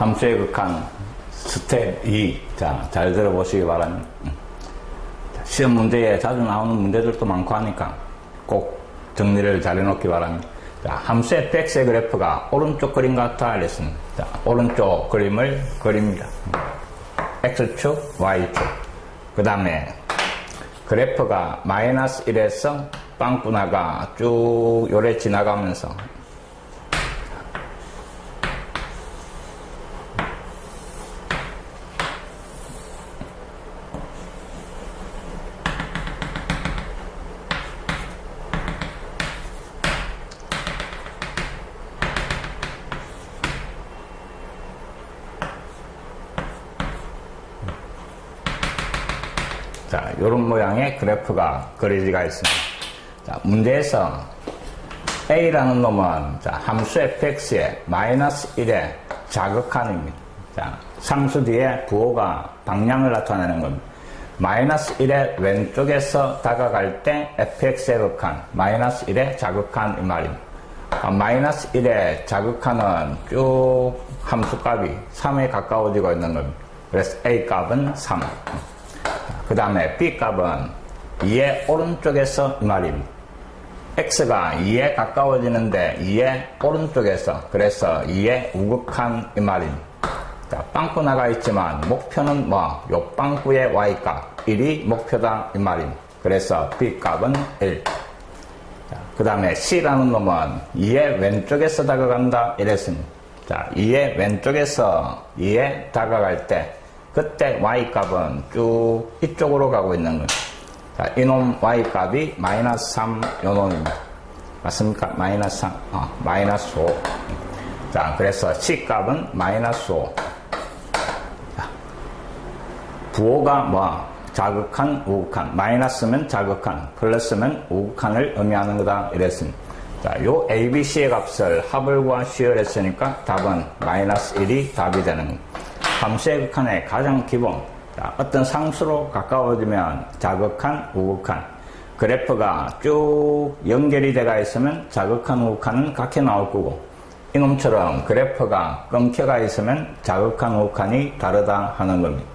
함수의 극한 스텝 2. 자, 잘 들어보시기 바랍니다. 시험 문제에 자주 나오는 문제들도 많고 하니까 꼭 정리를 잘 해놓기 바랍니다. 자, 함수의 fx의 그래프가 오른쪽 그림 같아 이랬습니다. 자, 오른쪽 그림을 그립니다. x축, y축. 그 다음에 그래프가 마이너스 1에서 빵꾸나가 쭉 요래 지나가면서 자, 요런 모양의 그래프가 그려지가 있습니다. 자, 문제에서 A라는 놈은 자, 함수 fx의 마이너스 1의 자극한입니다. 자, 상수 뒤에 부호가 방향을 나타내는 겁니다. 마이너스 1의 왼쪽에서 다가갈 때 fx의 극한, 마이너스 1의 자극한 이 말입니다. 마이너스 1의 자극한은 쭉 함수값이 3에 가까워지고 있는 겁니다. 그래서 A 값은 3. 그 다음에 B 값은 2의 오른쪽에서 이 말입니다. X가 2에 가까워지는데 2의 오른쪽에서, 그래서 2의 우극한 이 말입니다. 자, 빵꾸 나가 있지만 목표는 뭐? 요 빵꾸의 Y값 1이 목표다 이 말입니다. 그래서 B 값은 1. 그 다음에 C라는 놈은 2의 왼쪽에서 다가간다 이랬습니다. 자, 2의 왼쪽에서 2에 다가갈 때 그때 Y값은 쭉 이쪽으로 가고 있는 거예요. 자, 이놈 Y값이 마이너스 3 요놈입니다. 맞습니까? 마이너스 3, 마이너스 5. 자, 그래서 C값은 마이너스 5. 자, 부호가 뭐? 자극한, 우극한. 마이너스면 자극한, 플러스면 우극한을 의미하는 거다. 이랬습니다. 자, 요 ABC의 값을 합을 구하시오 했으니까 답은 마이너스 1이 답이 되는 겁니다. 함수의 극한의 가장 기본. 자, 어떤 상수로 가까워지면 자극한, 우극한. 그래프가 쭉 연결이 돼가 있으면 자극한, 우극한은 같게 나올 거고, 이놈처럼 그래프가 끊겨가 있으면 자극한, 우극한이 다르다 하는 겁니다.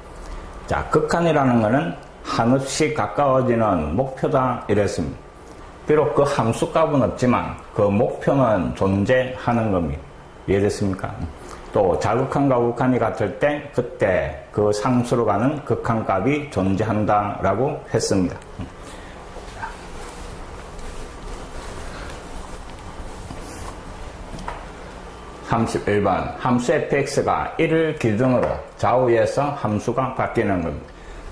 자, 극한이라는 것은 한없이 가까워지는 목표다 이랬습니다. 비록 그 함수값은 없지만 그 목표는 존재하는 겁니다. 이해됐습니까? 또 자극한과 우극한이 같을 때 그때 그 상수로 가는 극한값이 존재한다라고 했습니다. 31번 함수 fx가 1을 기준으로 좌우에서 함수가 바뀌는 겁니다.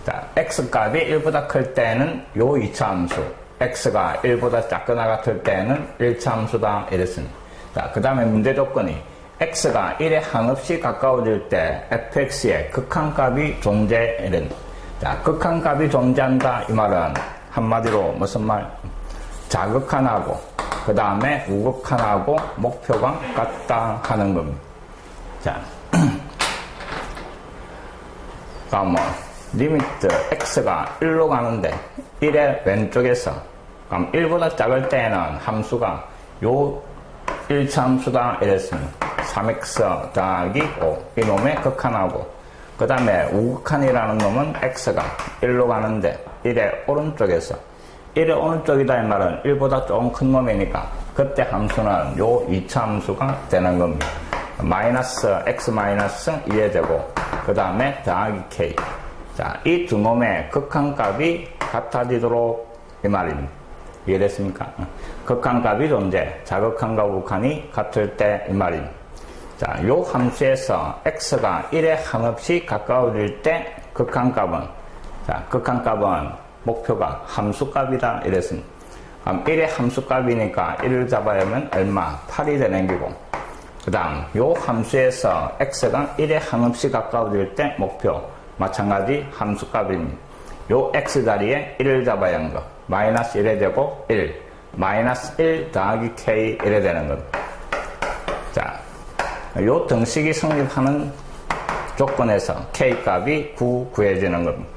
자, x값이 1보다 클 때는 요 2차 함수, x가 1보다 작거나 같을 때는 1차 함수다 이랬습니다. 자, 그 다음에 문제 조건이 x가 1에 한없이 가까워질 때 fx의 극한값이 존재 이랬습니다. 자, 극한값이 존재한다 이 말은 한마디로 무슨 말? 자극한하고 그 다음에 우극한하고 목표가 같다 하는 겁니다. 자, 그럼 리미트 x가 1로 가는데 1의 왼쪽에서 그럼 1보다 작을 때에는 함수가 요 1차 함수다 이랬습니다. 3x 더하기 5 이놈의 극한하고 그 다음에 우극한이라는 놈은 x가 1로 가는데 1의 오른쪽에서 1의 오른쪽이다 이 말은 1보다 조금 큰 놈이니까 그때 함수는 요 2차 함수가 되는 겁니다. 마이너스 x 마이너스 2의 제곱 그 다음에 더하기 k. 자, 이 두 놈의 극한값이 같아지도록 이 말입니다. 이해됐습니까? 극한값이 존재, 자극한과 우극한이 같을 때 이 말입니다. 자, 요 함수에서 x가 1에 한없이 가까워질 때 극한값은 자, 극한값은 목표가 함수값이다 이랬습니다. 그럼 1의 함수값이니까 1을 잡아야 하면 얼마? 8이 되는 기고 그 다음 요 함수에서 x가 1에 한없이 가까워질 때 목표 마찬가지 함수값입니다. 요 x 자리에 1을 잡아야 하는 거 마이너스 1의 제곱 1 마이너스 1 더하기 k 이래 되는 겁니다. 자, 요 등식이 성립하는 조건에서 k 값이 9 구해지는 겁니다.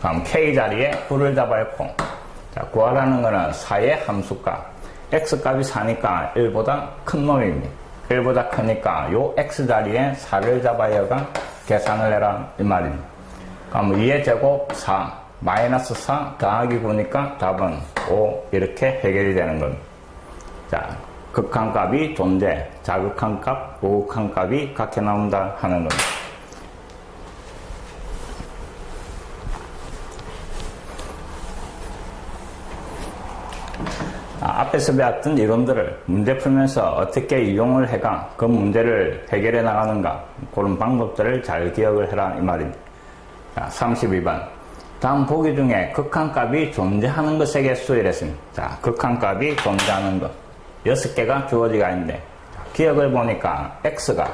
다음 k 자리에 9를 잡아야 했고 자, 구하라는 거는 4의 함수값 x값이 4니까 1보다 큰 놈입니다. 1보다 크니까 요 x자리에 4를 잡아야가 계산을 해라 이 말입니다. 그럼 2의 제곱 4 마이너스 4 더하기 9니까 답은 5 이렇게 해결이 되는 겁니다. 자, 극한값이 존재, 자극한값, 우극한값이 같게 나온다 하는 겁니다. 앞에서 배웠던 이론들을 문제 풀면서 어떻게 이용을 해가 그 문제를 해결해 나가는가 그런 방법들을 잘 기억을 해라 이 말입니다. 자, 32번 다음 보기 중에 극한값이 존재하는 것의 개수 이랬습니다. 자, 극한값이 존재하는 것 6개가 주어지가 있는데 기억을 보니까 x가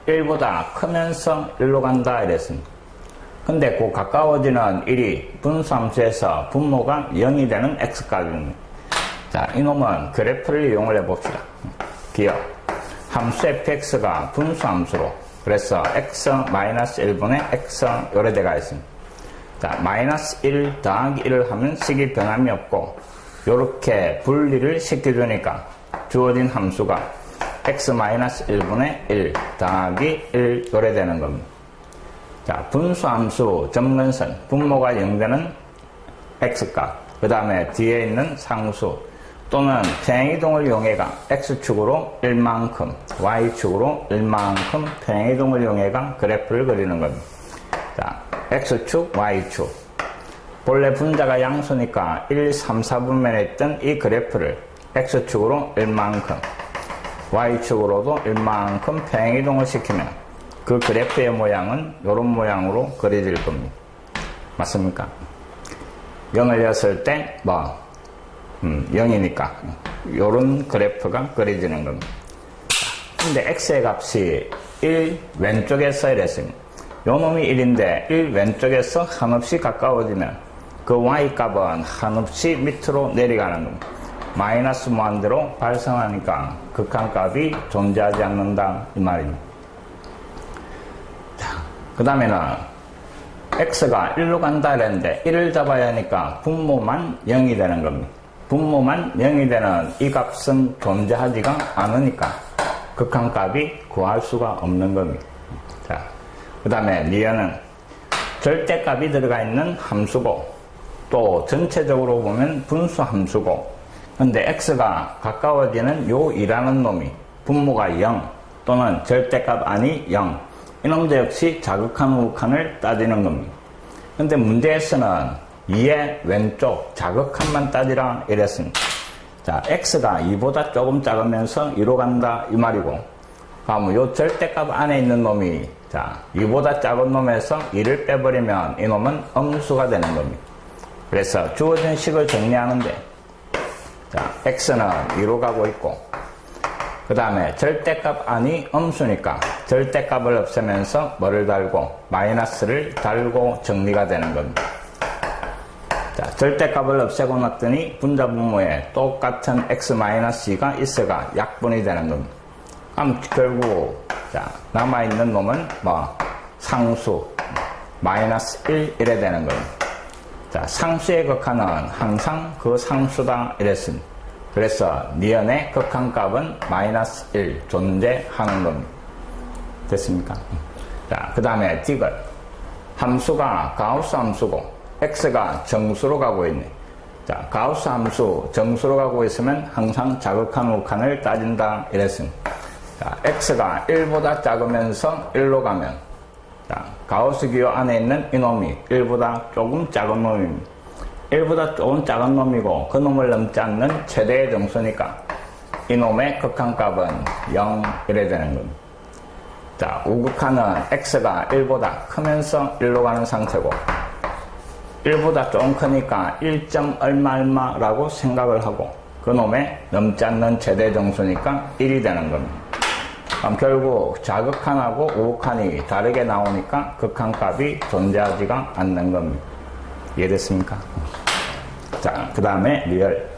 1보다 크면서 1로 간다 이랬습니다. 근데 그 가까워지는 1이 분수함수에서 분모가 0이 되는 x값입니다. 자, 이놈은 그래프를 이용을 해봅시다. 기억. 함수 fx가 분수함수로 그래서 x-1분의 x 요래 돼가 있습니다. 자, 마이너스 1 더하기 1을 하면 식이 변함이 없고 요렇게 분리를 시켜주니까 주어진 함수가 x-1분의 1 더하기 1 요래 되는 겁니다. 자, 분수함수 점근선 분모가 0되는 x값 그 다음에 뒤에 있는 상수 또는 평행이동을 이용해가 x축으로 1만큼 y축으로 1만큼 평행이동을 이용해가 그래프를 그리는 겁니다. 자, x축 y축 본래 분자가 양수니까 1, 3, 4분면에 있던 이 그래프를 x축으로 1만큼 y축으로도 1만큼 평행이동을 시키면 그 그래프의 모양은 이런 모양으로 그려질 겁니다. 맞습니까? 0을 였을 때 0이니까 요런 그래프가 그려지는 겁니다. 근데 x의 값이 1 왼쪽에서 이랬습니다. 요 놈이 1인데 1 왼쪽에서 한없이 가까워지면 그 y 값은 한없이 밑으로 내려가는 겁니다. 마이너스 무한대로 발생하니까 극한값이 존재하지 않는다 이 말입니다. 자, 그 다음에는 x가 1로 간다 이랬는데 1을 잡아야 하니까 분모만 0이 되는 겁니다. 분모만 0이 되는 이 값은 존재하지가 않으니까 극한값이 구할 수가 없는 겁니다. 자, 그 다음에 리어는 절대값이 들어가 있는 함수고 또 전체적으로 보면 분수 함수고 근데 x가 가까워지는 요 2라는 놈이 분모가 0 또는 절대값 아니 0 이놈도 역시 자극한 우극한을 따지는 겁니다. 근데 문제에서는 2의 왼쪽 자극한만 따지라 이랬습니다. 자, x가 2보다 조금 작으면서 2로 간다 이 말이고 그럼 요 절대값 안에 있는 놈이 자 2보다 작은 놈에서 2를 빼버리면 이 놈은 음수가 되는 겁니다. 그래서 주어진 식을 정리하는데 자, x는 2로 가고 있고 그 다음에 절대값 안이 음수니까 절대값을 없애면서 뭐를 달고 마이너스를 달고 정리가 되는 겁니다. 자, 절대값을 없애고 났더니 분자 분모에 똑같은 x-2가 있어가 약분이 되는 겁니다. 그럼 결국 자, 남아있는 놈은 상수 마이너스 1 이래 되는 겁니다. 자, 상수의 극한은 항상 그 상수다 이랬습니다. 그래서 니은의 극한값은 마이너스 1 존재하는 겁니다. 됐습니까? 자, 그 다음에 디귿 함수가 가우스 함수고 x가 정수로 가고 있네. 자, 가우스 함수 정수로 가고 있으면 항상 자극한 우극한을 따진다 이랬습니다. 자, x가 1보다 작으면서 1로 가면 자, 가우스 기호 안에 있는 이놈이 1보다 조금 작은 놈입니다. 1보다 조금 작은 놈이고 그 놈을 넘지 않는 최대의 정수니까 이놈의 극한값은 0 이래 되는 겁니다. 자, 우극한은 x가 1보다 크면서 1로 가는 상태고 1보다 조금 크니까 1. 얼마라고 생각을 하고 그 놈의 넘지 않는 최대 정수니까 1이 되는 겁니다. 그럼 결국 자극한하고 우극한이 다르게 나오니까 극한값이 존재하지가 않는 겁니다. 이해됐습니까? 자, 그 다음에 리얼.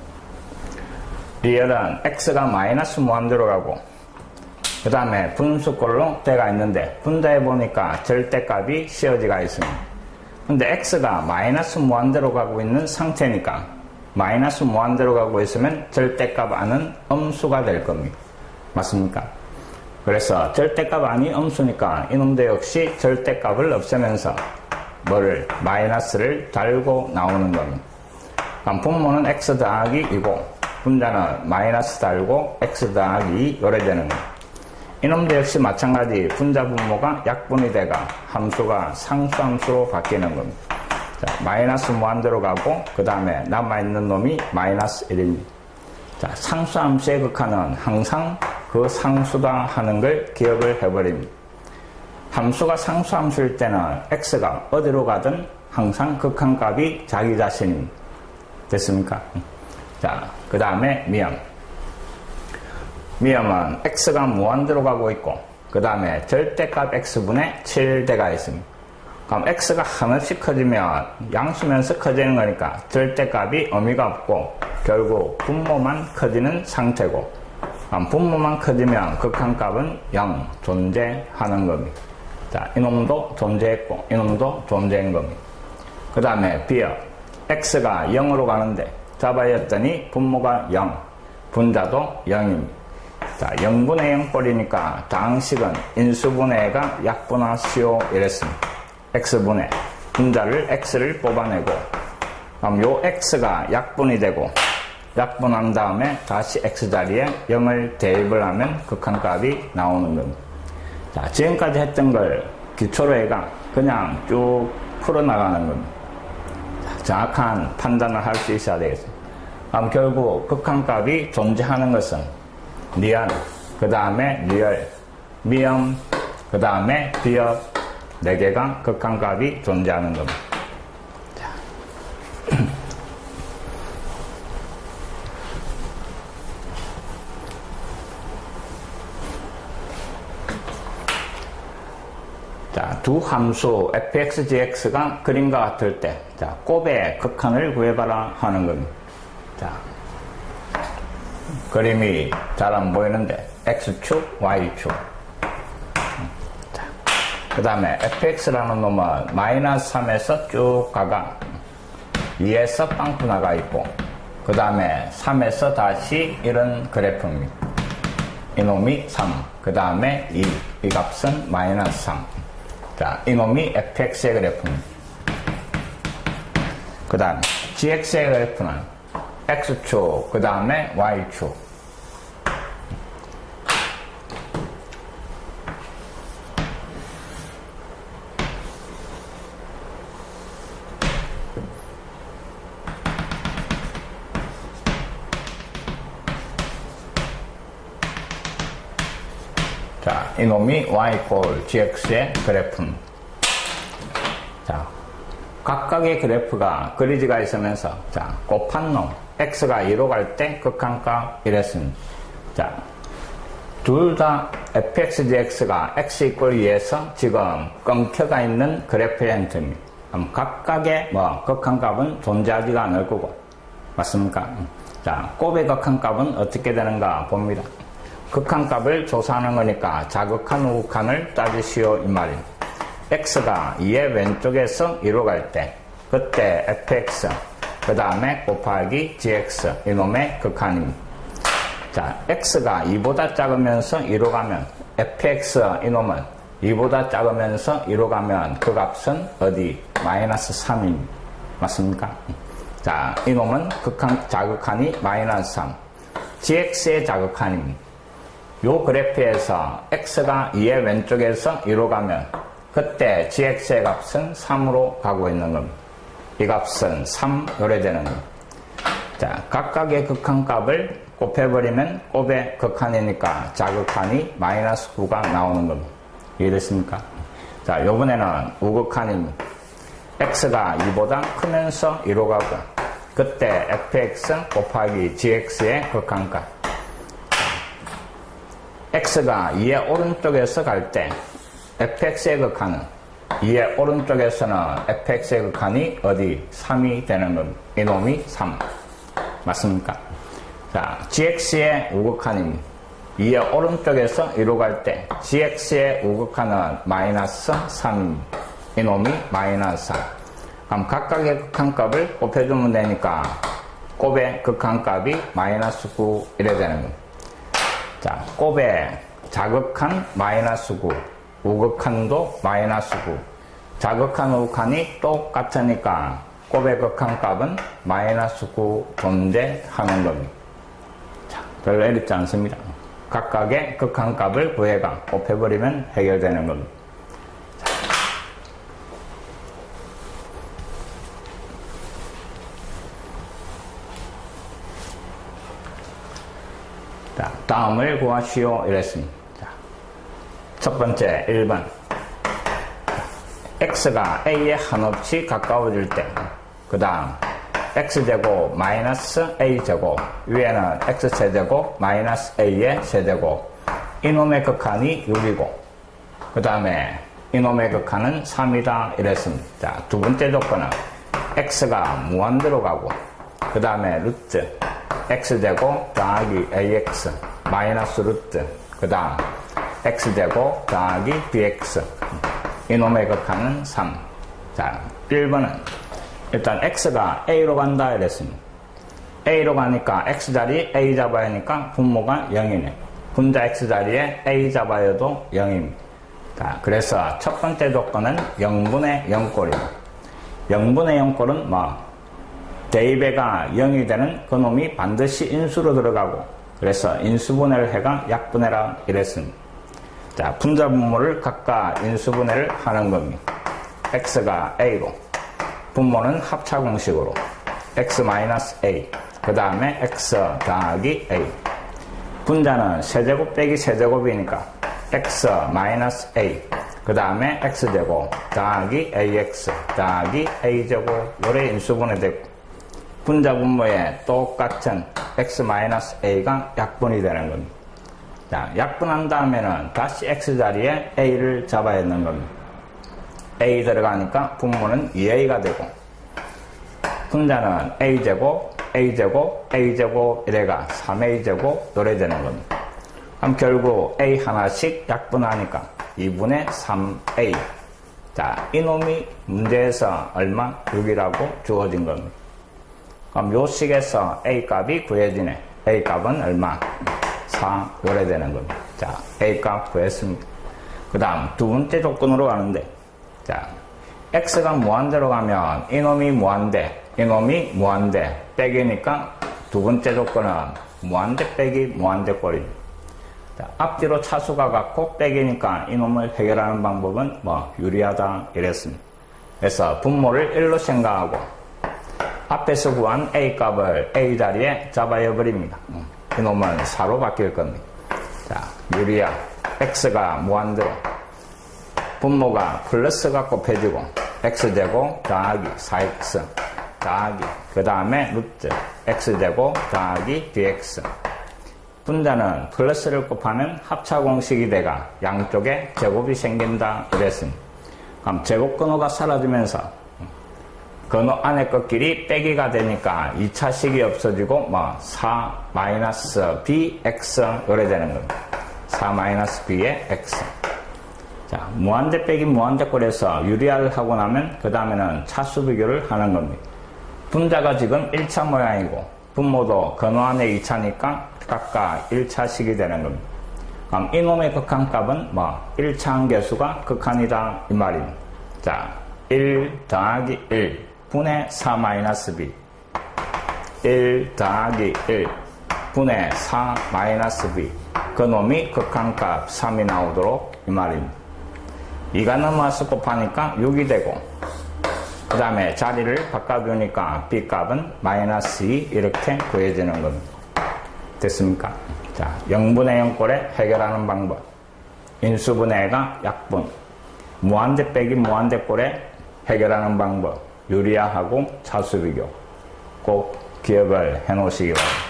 리얼은 x가 마이너스 무한대로 가고 그 다음에 분수꼴로 돼가 있는데 분자해 보니까 절대값이 시어지가 있습니다. 근데 x가 마이너스 무한대로 가고 있는 상태니까 마이너스 무한대로 가고 있으면 절대값 안은 음수가 될 겁니다. 맞습니까? 그래서 절대값 아니 음수니까 이놈도 역시 절대값을 없애면서 뭐를 마이너스를 달고 나오는 겁니다. 그럼 분모는 x 더하기 2고 분자는 마이너스 달고 x 더하기 2 요래 되는 겁니다. 이놈도 역시 마찬가지 분자 분모가 약분이 돼가 함수가 상수함수로 바뀌는 겁니다. 자, 마이너스 무한대로 가고 그 다음에 남아있는 놈이 마이너스 1입니다. 자, 상수함수의 극한은 항상 그 상수다 하는 걸 기억을 해버립니다. 함수가 상수함수일 때는 x가 어디로 가든 항상 극한값이 자기 자신입니다. 됐습니까? 자, 그 다음에 미음. 미음은 x가 무한대로 가고 있고 그 다음에 절대값 x분의 7대가 있습니다. 그럼 x가 한없이 커지면 양수면서 커지는 거니까 절대값이 의미가 없고 결국 분모만 커지는 상태고 분모만 커지면 극한값은 0 존재하는 겁니다. 자, 이놈도 존재했고 이놈도 존재한 겁니다. 그 다음에 비어 x가 0으로 가는데 잡아였더니 분모가 0 분자도 0입니다. 자, 0분의 0 꼴이니까 다항식은 인수분해가 약분하시오 이랬습니다. x분해 분자를 x를 뽑아내고 그럼 요 x가 약분이 되고 약분한 다음에 다시 x자리에 0을 대입을 하면 극한값이 나오는 겁니다. 자, 지금까지 했던 걸 기초로 해가 그냥 쭉 풀어나가는 겁니다. 자, 정확한 판단을 할 수 있어야 되겠습니다. 그럼 결국 극한값이 존재하는 것은 니은, 그 다음에 리얼, 미음, 그 다음에 비읍 4개가 극한값이 존재하는 겁니다. 자, 두 함수 fx, gx가 그림과 같을 때, 자, 곱의 극한을 구해봐라 하는 겁니다. 자, 그림이 잘 안 보이는데, x축, y축. 자, 그 다음에 fx라는 놈은 마이너스 3에서 쭉 가가 2에서 빵꾸 나가 있고, 그 다음에 3에서 다시 이런 그래프입니다. 이놈이 3, 그 다음에 2, 이 값은 마이너스 3. 자, 이놈이 fx의 그래프입니다. 그 다음 gx의 그래프는 x축, 그 다음에 y축. 자, 이놈이 y 꼴 gx의 그래프입니다. 자, 각각의 그래프가 그리지가 있으면서, 자, 곱한 놈, x가 2로 갈 때 극한값 이랬습니다. 자, 둘 다 fx, gx가 x 이꼴 2에서 지금 끊겨가 있는 그래프의 형태입니다. 그럼 각각의 극한값은 존재하지가 않을 거고, 맞습니까? 자, 곱의 극한값은 어떻게 되는가 봅니다. 극한값을 조사하는 거니까 자극한 우극한을 따지시오 이 말입니다. x가 2의 왼쪽에서 2로 갈 때 그때 fx 그 다음에 곱하기 gx 이놈의 극한입니다. 자, x가 2보다 작으면서 2로 가면 fx 이놈은 2보다 작으면서 2로 가면 그 값은 어디? 마이너스 3입니다. 맞습니까? 자, 이놈은 자극한이 마이너스 3 gx의 자극한입니다. 요 그래프에서 x가 2의 왼쪽에서 2로 가면 그때 gx의 값은 3으로 가고 있는 겁니다. 이 값은 3 요래 되는 겁니다. 자, 각각의 극한값을 곱해버리면 곱의 극한이니까 자극한이 마이너스 9가 나오는 겁니다. 이해됐습니까? 자, 요번에는 우극한입니다. x가 2보다 크면서 2로 가고 그때 fx 곱하기 gx의 극한값 x가 2의 오른쪽에서 갈 때 fx의 극한은 2의 오른쪽에서는 fx의 극한이 어디? 3이 되는 겁니다. 이놈이 3. 맞습니까? 자, gx의 우극한입니다. 2의 오른쪽에서 2로 갈 때 gx의 우극한은 마이너스 3입니다. 이놈이 마이너스 3. 그럼 각각의 극한값을 곱해주면 되니까 곱의 극한값이 마이너스 9 이래 되는 겁니다. 자, 곱의 자극한 마이너스 9, 우극한도 마이너스 9. 자극한 우극한이 똑같으니까 곱의 극한값은 마이너스 9 존재하는 겁니다. 자, 별로 어렵지 않습니다. 각각의 극한값을 구해가 곱해버리면 해결되는 겁니다. 자, 다음을 구하시오 이랬습니다. 자, 첫 번째 1번. x가 a에 한없이 가까워질 때, 그 다음 x제곱 마이너스 a제곱, 위에는 x세제곱 마이너스 a의 세제곱, 이놈의 극한이 6이고, 그 다음에 이놈의 극한은 3이다 이랬습니다. 자, 두 번째 조건은 x가 무한대로 가고, 그 다음에 루트 x제곱 더하기 ax 마이너스 루트, 그 다음 x제곱 더하기 bx, 이놈의 극한은 3. 자, 1번은 일단 x가 a로 간다 이랬습니다. a로 가니까 x자리 a 잡아야 하니까 분모가 0이네. 분자 x자리에 a 잡아야도 0입니다. 자, 그래서 첫 번째 조건은 0분의 0꼴입니다. 0분의 0꼴은 뭐 대입배가 0이 되는 그놈이 반드시 인수로 들어가고, 그래서 인수분해를 해가 약분해라 이랬습니다. 자, 분자 분모를 각각 인수분해를 하는 겁니다. x가 a로, 분모는 합차 공식으로 x-a, 그 다음에 x 더하기 a. 분자는 세제곱 빼기 세제곱이니까 x-a, 그 다음에 x제곱 더하기 ax 더하기 a제곱, 요래 인수분해되고, 분자 분모에 똑같은 x-a가 약분이 되는 겁니다. 자, 약분한 다음에는 다시 x자리에 a를 잡아야 하는 겁니다. a 들어가니까 분모는 2a가 되고, 분자는 a제곱, a제곱, a제곱 이래가 3a제곱 요래 되는 겁니다. 그럼 결국 a 하나씩 약분하니까 2분의 3a. 자, 이놈이 문제에서 얼마? 6이라고 주어진 겁니다. 그럼 요 식에서 a 값이 구해지네. a 값은 얼마? 4 요래 되는 겁니다. 자, a 값 구했습니다. 그 다음 두 번째 조건으로 가는데, 자, x가 무한대로 가면 이놈이 무한대, 이놈이 무한대 빼기니까 두 번째 조건은 무한대 빼기 무한대 꼴입니다. 자, 앞뒤로 차수가 같고 빼기니까 이놈을 해결하는 방법은 뭐 유리하다 이랬습니다. 그래서 분모를 1로 생각하고 앞에서 구한 a 값을 a 자리에 잡아여 버립니다. 이놈은 4로 바뀔 겁니다. 자, 유리야, x가 무한대로, 분모가 플러스가 곱해지고 x제곱 더하기 4x 더하기, 그 다음에 루트 x제곱 더하기 bx. 분자는 플러스를 곱하면 합차 공식이 돼가 양쪽에 제곱이 생긴다 이랬습니다. 그럼 제곱 근호가 사라지면서 근호 안에 것끼리 빼기가 되니까 2차식이 없어지고 뭐 4-bx 요래 되는 겁니다. 4-b의 x. 자, 무한대 빼기 무한대 꼴에서 유리화를 하고 나면 그 다음에는 차수 비교를 하는 겁니다. 분자가 지금 1차 모양이고 분모도 근호 안에 2차니까 각각 1차식이 되는 겁니다. 그럼 이놈의 극한값은 뭐 1차 함계수가 극한이다 이 말입니다. 자, 1 더하기 1 분의 4-b, 1 더하기 1 분의 4-b, 그놈이 극한값 3이 나오도록 이 말입니다. 2가 넘어와서 곱하니까 6이 되고, 그 다음에 자리를 바꿔주니까 b값은 -2 이렇게 구해지는 겁니다. 됐습니까? 자, 0분의 0꼴에 해결하는 방법. 인수분해가 약분, 무한대 빼기 무한대 꼴에 해결하는 방법. 유리화하고 차수비교. 꼭 기억을 해 놓으시기 바랍니다.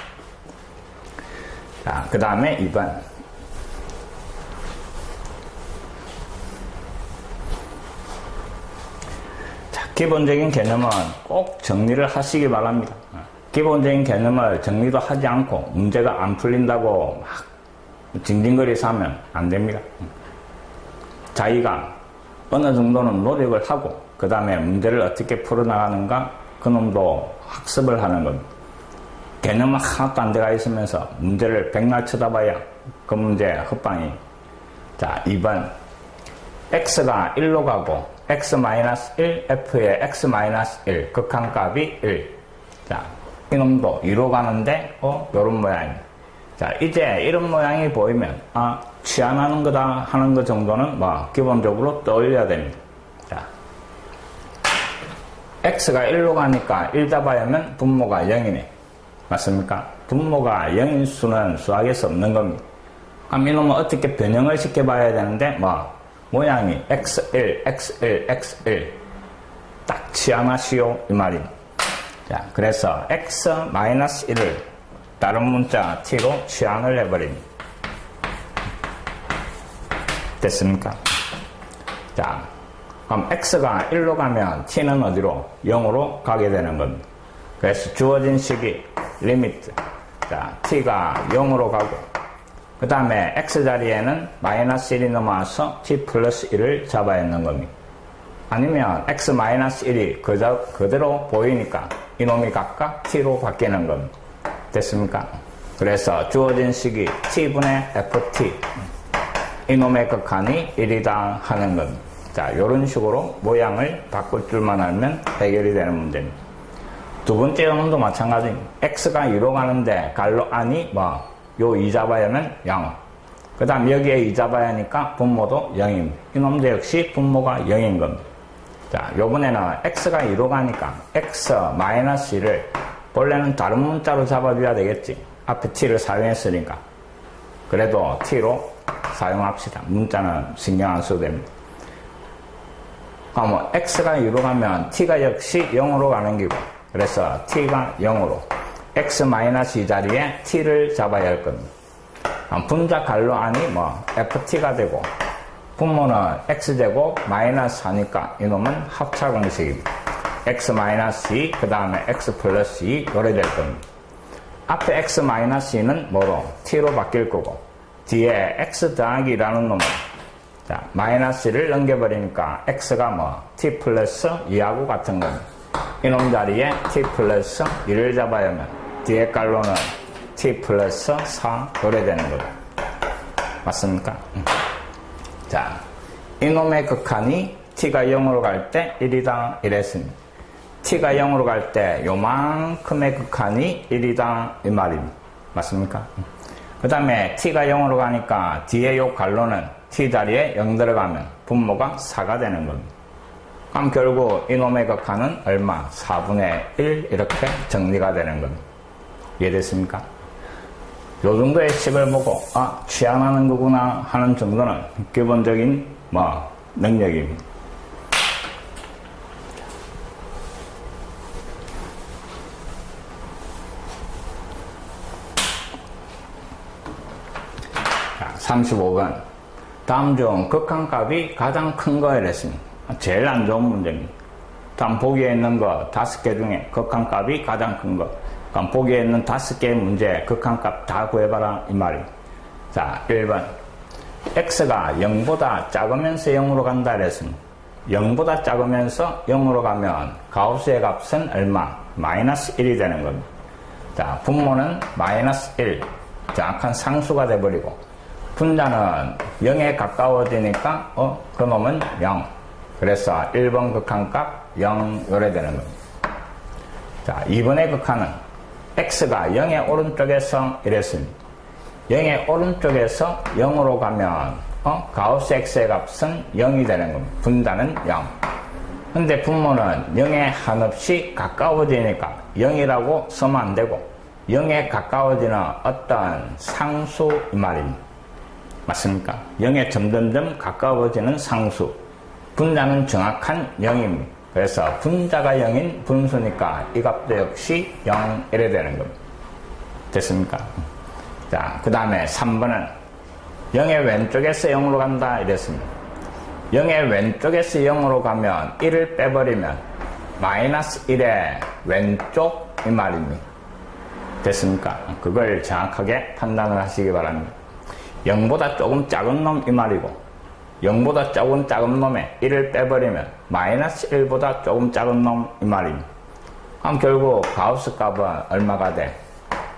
자, 그 다음에 2번. 자, 기본적인 개념은 꼭 정리를 하시기 바랍니다. 기본적인 개념을 정리도 하지 않고 문제가 안 풀린다고 막 징징거리서 하면 안 됩니다. 자기가 어느 정도는 노력을 하고 그 다음에 문제를 어떻게 풀어나가는가 그놈도 학습을 하는 겁니다. 개념은 하나도 안 들어가 있으면서 문제를 백날 쳐다봐야 그 문제 헛방이 자, 2번. x가 1로 가고, x-1, f의 x-1, 극한값이 1. 자, 이놈도 2로 가는데, 요런 모양입니다. 자, 이제 이런 모양이 보이면, 치환하는 거다 하는 거 정도는 기본적으로 떠올려야 됩니다. 자, x가 1로 가니까 1 잡아야 하면 분모가 0이네. 맞습니까? 분모가 0인 수는 수학에서 없는 겁니다. 그럼 이놈은 어떻게 변형을 시켜봐야 되는데, 모양이 x1, x1, x1. 딱 치환하시오. 이 말입니다. 자, 그래서 x-1을 다른 문자 t로 치환을 해버립니다. 됐습니까? 자, 그럼 x가 1로 가면 t는 어디로? 0으로 가게 되는 겁니다. 그래서 주어진 식이 리미트. 자, t가 0으로 가고, 그 다음에 x 자리에는 -1이 넘어와서 t 플러스 1을 잡아야 하는 겁니다. 아니면 x-1이 그대로 보이니까 이놈이 각각 t로 바뀌는 겁니다. 됐습니까? 그래서 주어진 식이 t분의 ft. 이놈의 극한이 1이다 하는 겁니다. 자, 요런 식으로 모양을 바꿀 줄만 알면 해결이 되는 문제입니다. 두 번째 놈도 마찬가지입니다. x가 2로 가는데 갈로 안이 요 2 잡아야 하면 0. 그 다음 여기에 2 잡아야 하니까 분모도 0입니다. 이놈도 역시 분모가 0인 겁니다. 자, 요번에는 x가 2로 가니까 x-1을 본래는 다른 문자로 잡아줘야 되겠지. 앞에 t를 사용했으니까. 그래도 t로 사용합시다. 문자는 신경 안 써도 됩니다. x가 2로 가면 t가 역시 0으로 가는 기고, 그래서 t가 0으로 x-2 자리에 t를 잡아야 할 겁니다. 분자 갈로 안이 ft가 되고, 분모는 x제곱 마이너스 4니까 이놈은 합차 공식입니다. x-2, 그 다음에 x 플러스 2 요래 될 겁니다. 앞에 x-2는 뭐로? t로 바뀔 거고, 뒤에 x 더하기 2라는 놈은 자, -1을 넘겨버리니까 x가 t 플러스 2하고 같은 겁니다. 이놈 자리에 t 플러스 1을 잡아야 하면 뒤에 깔로는 t 플러스 4 요래 되는 겁니다. 맞습니까? 자, 이놈의 극한이 t가 0으로 갈 때 1이다 이랬습니다. t가 0으로 갈 때 요만큼의 극한이 1이다 이 말입니다. 맞습니까? 그 다음에 t가 0으로 가니까 뒤에 요 갈로는 t 자리에 0 들어가면 분모가 4가 되는 겁니다. 그럼 결국 이놈의 극한은 얼마? 4분의 1 이렇게 정리가 되는 겁니다. 이해됐습니까? 요 정도의 식을 보고 치환하는 거구나 하는 정도는 기본적인 능력입니다. 자, 35번. 다음 중 극한값이 가장 큰 거에 이랬습니다. 제일 안 좋은 문제입니다. 다음 보기에 있는 거 5개 중에 극한값이 가장 큰 거. 그럼 보기에 있는 5개의 문제 극한값 다 구해봐라 이 말입니다. 자, 1번. x가 0보다 작으면서 0으로 간다 이랬습니다. 0보다 작으면서 0으로 가면 가우스의 값은 얼마? -1이 되는 겁니다. 자, 분모는 -1. 정확한 상수가 돼버리고, 분자는 0에 가까워지니까 그놈은 0. 그래서 1번 극한값 0 요래 되는 겁니다. 자, 2번의 극한은 x가 0의 오른쪽에서 이랬습니다. 0의 오른쪽에서 0으로 가면 가우스 x의 값은 0이 되는 겁니다. 분자는 0. 근데 분모는 0에 한없이 가까워지니까 0이라고 쓰면 안 되고 0에 가까워지는 어떤 상수 이 말입니다. 맞습니까? 0에 점점점 가까워지는 상수. 분자는 정확한 0입니다. 그래서 분자가 0인 분수니까 이 값도 역시 0 이래 되는 겁니다. 됐습니까? 자, 그 다음에 3번은 0의 왼쪽에서 0으로 간다 이랬습니다. 0의 왼쪽에서 0으로 가면 1을 빼버리면 -1의 왼쪽 이 말입니다. 됐습니까? 그걸 정확하게 판단을 하시기 바랍니다. 0보다 조금 작은 놈 이 말이고 0보다 조금 작은 놈에 1을 빼버리면 -1보다 조금 작은 놈 이 말입니다. 그럼 결국 가우스 값은 얼마가 돼?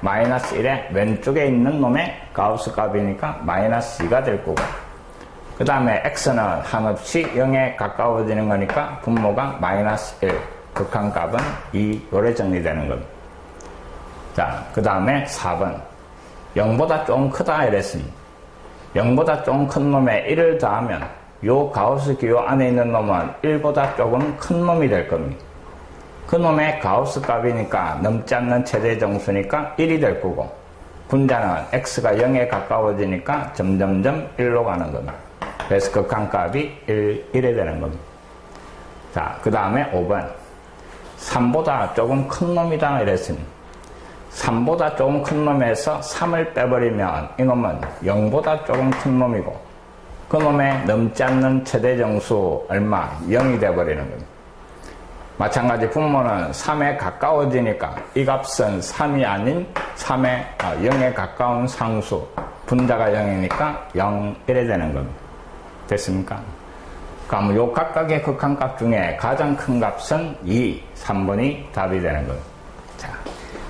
-1의 왼쪽에 있는 놈의 가우스 값이니까 -2가 될 거고, 그 다음에 x는 한없이 0에 가까워지는 거니까 분모가 마이너스 1, 극한값은 2, 요래 정리되는 겁니다. 자, 그 다음에 4번. 0보다 조금 크다 이랬으니 0보다 조금 큰 놈에 1을 더하면 요 가우스 기호 안에 있는 놈은 1보다 조금 큰 놈이 될 겁니다. 그 놈의 가우스 값이니까 넘지 않는 최대 정수니까 1이 될 거고, 분자는 x가 0에 가까워지니까 점점점 1로 가는 겁니다. 그래서 극한값이 1이 되는 겁니다. 자, 그 다음에 5번. 3보다 조금 큰 놈이다 이랬으니 3보다 조금 큰 놈에서 3을 빼버리면 이놈은 0보다 조금 큰 놈이고, 그 놈의 넘지 않는 최대 정수 얼마? 0이 되어버리는 겁니다. 마찬가지 분모는 3에 가까워지니까 이 값은 3이 아닌 0에 가까운 상수, 분자가 0이니까 0, 1이 되는 겁니다. 됐습니까? 그럼 요 각각의 극한값 중에 가장 큰 값은 2, 3번이 답이 되는 겁니다. 자,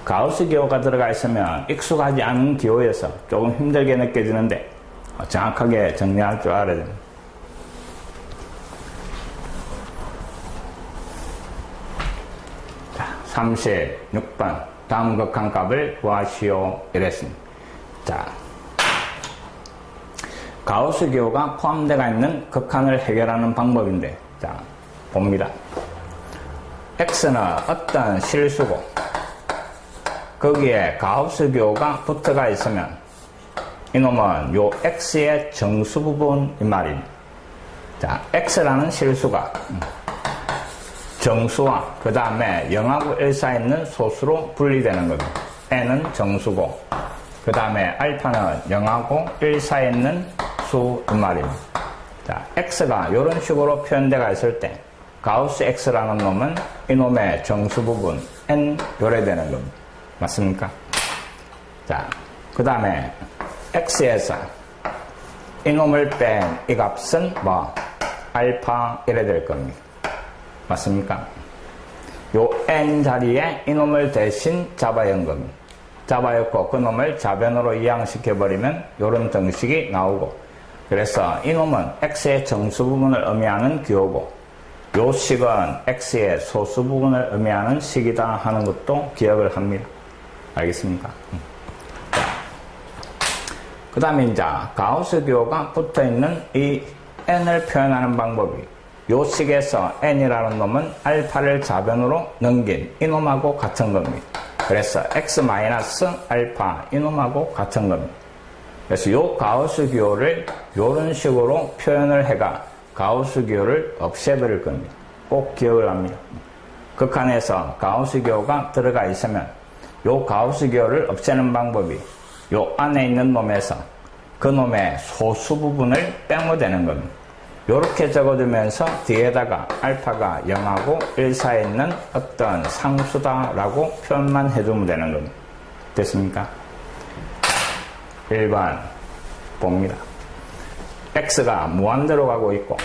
가우스 기호가 들어가 있으면 익숙하지 않은 기호여서 조금 힘들게 느껴지는데 정확하게 정리할 줄 알아야 됩니다. 자, 36번. 다음 극한값을 구하시오 이랬습니다. 자, 가우스 기호가 포함되어 있는 극한을 해결하는 방법인데, 자, 봅니다. x는 어떤 실수고 거기에 가우스 기호가 붙어가 있으면 이놈은 요 x의 정수 부분 이 말입니다. 자, x라는 실수가 정수와 그 다음에 0하고 1 사이에 있는 소수로 분리되는 겁니다. n은 정수고 그 다음에 알파는 0하고 1 사이에 있는 수 이 말입니다. 자, x가 이런 식으로 표현되어 있을 때 가우스 x라는 놈은 이놈의 정수 부분 n 요래 되는 겁니다. 맞습니까? 자, 그 다음에 x에서 이놈을 뺀 이 값은 뭐 알파 이래 될 겁니다. 맞습니까? 요 n 자리에 이놈을 대신 잡아연 겁니다. 잡아였고 그 놈을 자변으로 이항시켜버리면 요런 등식이 나오고, 그래서 이놈은 x의 정수 부분을 의미하는 기호고 요 식은 x의 소수 부분을 의미하는 식이다 하는 것도 기억을 합니다. 알겠습니까? 그 다음에 이제 가우스 기호가 붙어있는 이 n을 표현하는 방법이 요 식에서 n이라는 놈은 알파를 자변으로 넘긴 이놈하고 같은 겁니다. 그래서 x-알파 이놈하고 같은 겁니다. 그래서 요 가우스 기호를 요런 식으로 표현을 해가 가우스 기호를 없애버릴 겁니다. 꼭 기억을 합니다. 극한에서 가우스 기호가 들어가 있으면 요 가우스 기호를 없애는 방법이 요 안에 있는 놈에서 그 놈의 소수 부분을 빼면 되는 겁니다. 요렇게 적어두면서 뒤에다가 알파가 0하고 1 사이에 있는 어떤 상수다라고 표현만 해주면 되는 겁니다. 됐습니까? 1번 봅니다. x가 무한대로 가고 있고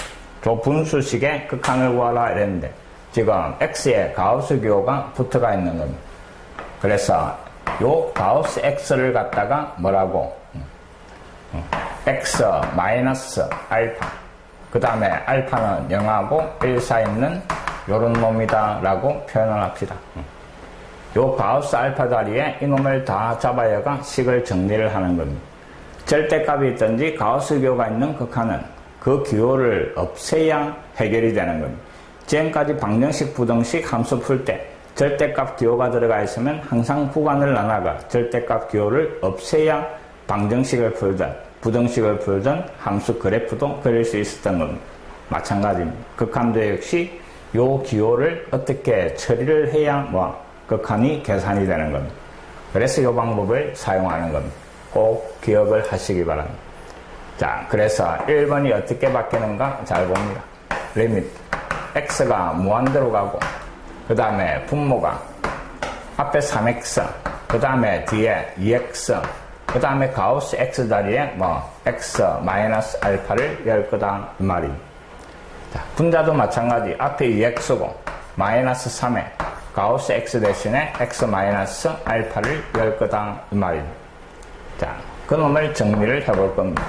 저 분수식의 극한을 구하라 이랬는데 지금 x에 가우스 기호가 붙어가 있는 겁니다. 그래서 요 가우스 x를 갖다가 뭐라고 x-알파 그 다음에 알파는 0하고 1 사이에 있는 요런 놈이다 라고 표현을 합시다. 요 가우스 알파 자리에 이놈을 다 잡아야가 식을 정리를 하는 겁니다. 절대값이 있든지 가우스 기호가 있는 극한은 그 기호를 없애야 해결이 되는 겁니다. 지금까지 방정식, 부등식 함수 풀 때 절대값 기호가 들어가 있으면 항상 구간을 나눠가 절대값 기호를 없애야 방정식을 풀든 부등식을 풀든 함수 그래프도 그릴 수 있었던 겁니다. 마찬가지입니다. 극한도 역시 요 기호를 어떻게 처리를 해야 극한이 계산이 되는 겁니다. 그래서 이 방법을 사용하는 겁니다. 꼭 기억을 하시기 바랍니다. 자, 그래서 1번이 어떻게 바뀌는가 잘 봅니다. 리미트 x가 무한대로 가고 그 다음에 분모가 앞에 3x 그 다음에 뒤에 2x 그 다음에 가우스 x 자리에 x-알파를 열 거다 이 말입니다. 자, 분자도 마찬가지 앞에 2x고 -3에 가우스 x 대신에 x-알파를 열 거다 이 말입니다. 자, 그놈을 정리를 해볼 겁니다.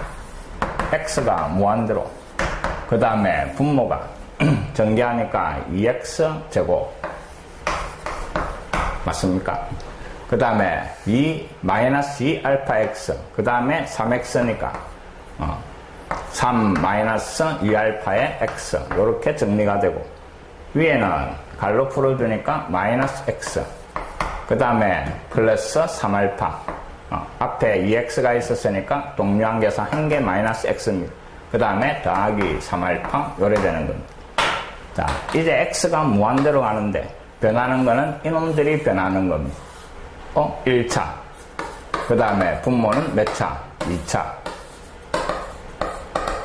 x가 무한대로. 그 다음에 분모가 전개하니까 2x 제곱. 맞습니까? 그 다음에 2-2알파-x. 그 다음에 3x니까 3-2알파의 x. 이렇게 정리가 되고, 위에는 갈로 풀어주니까 마이너스 x. 그 다음에 플러스 3알파. 앞에 2x가 있었으니까 동류한계산 한 개 마이너스 x입니다. 그 다음에 더하기 3알파. 요래 되는 겁니다. 자, 이제 x가 무한대로 가는데 변하는 거는 이놈들이 변하는 겁니다. 1차. 그 다음에 분모는 몇 차? 2차.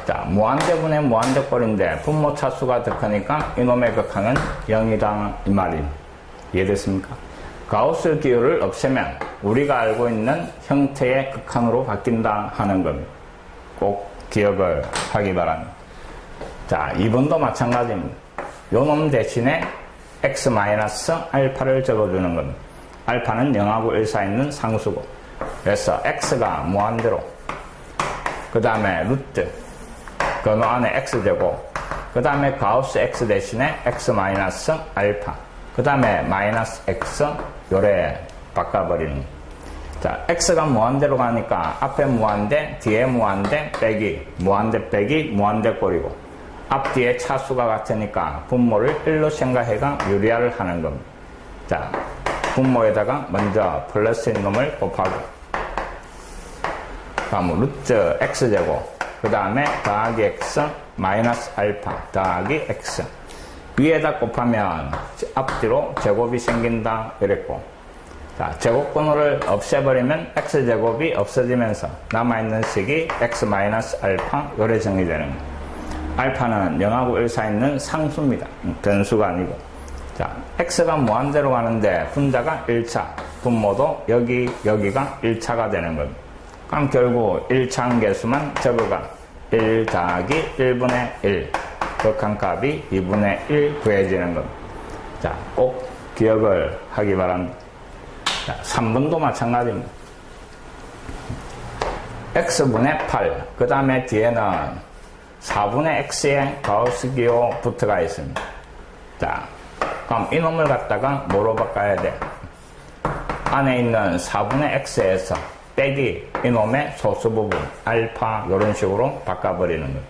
자, 무한대분의 무한대꼴인데 분모 차수가 더 크니까 이놈의 극한은 0이다 이 말입니다. 이해됐습니까? 가우스 기호를 없애면 우리가 알고 있는 형태의 극한으로 바뀐다 하는 겁니다. 꼭 기억을 하기 바랍니다. 자, 2번도 마찬가지입니다. 요놈 대신에 x-알파를 적어주는 겁니다. 알파는 0하고 1 사이에 있는 상수고, 그래서 x가 무한대로, 그 다음에 루트, 그 안에 x제곱, 그 다음에 가우스 x 대신에 x-알파, 그 다음에 마이너스 x, 요래 바꿔버리는 거예요. 자, x가 무한대로 가니까 앞에 무한대, 뒤에 무한대, 빼기, 무한대 빼기, 무한대 꼴이고, 앞뒤에 차수가 같으니까 분모를 1로 생각해가 유리화를 하는 겁니다. 자, 분모에다가 먼저 플러스인 놈을 곱하고, 다음 루트 x제곱, 그 다음에 더하기 x 마이너스 알파 더하기 x. 위에다 곱하면 앞뒤로 제곱이 생긴다 이랬고, 자, 제곱번호를 없애버리면 x제곱이 없어지면서 남아있는 식이 x 마이너스 알파 요래 정리되는 거예요. 알파는 0하고 1 사이에 있는 상수입니다. 변수가 아니고. 자, x가 무한대로 가는데 분자가 1차, 분모도 여기가 1차가 되는 겁니다. 그럼 결국 1차 한계수만 적어가 1 더하기 1분의 1, 극한값이 2분의 1 구해지는 겁니다. 자, 꼭 기억을 하기 바랍니다. 자, 3번도 마찬가지입니다. x분의 8, 그 다음에 뒤에는 4분의 x의 가우스 기호 부트가 있습니다. 자, 그럼 이놈을 갖다가 뭐로 바꿔야 돼? 안에 있는 4분의 x에서 빼기 이놈의 소수 부분 알파 이런 식으로 바꿔버리는 거예요.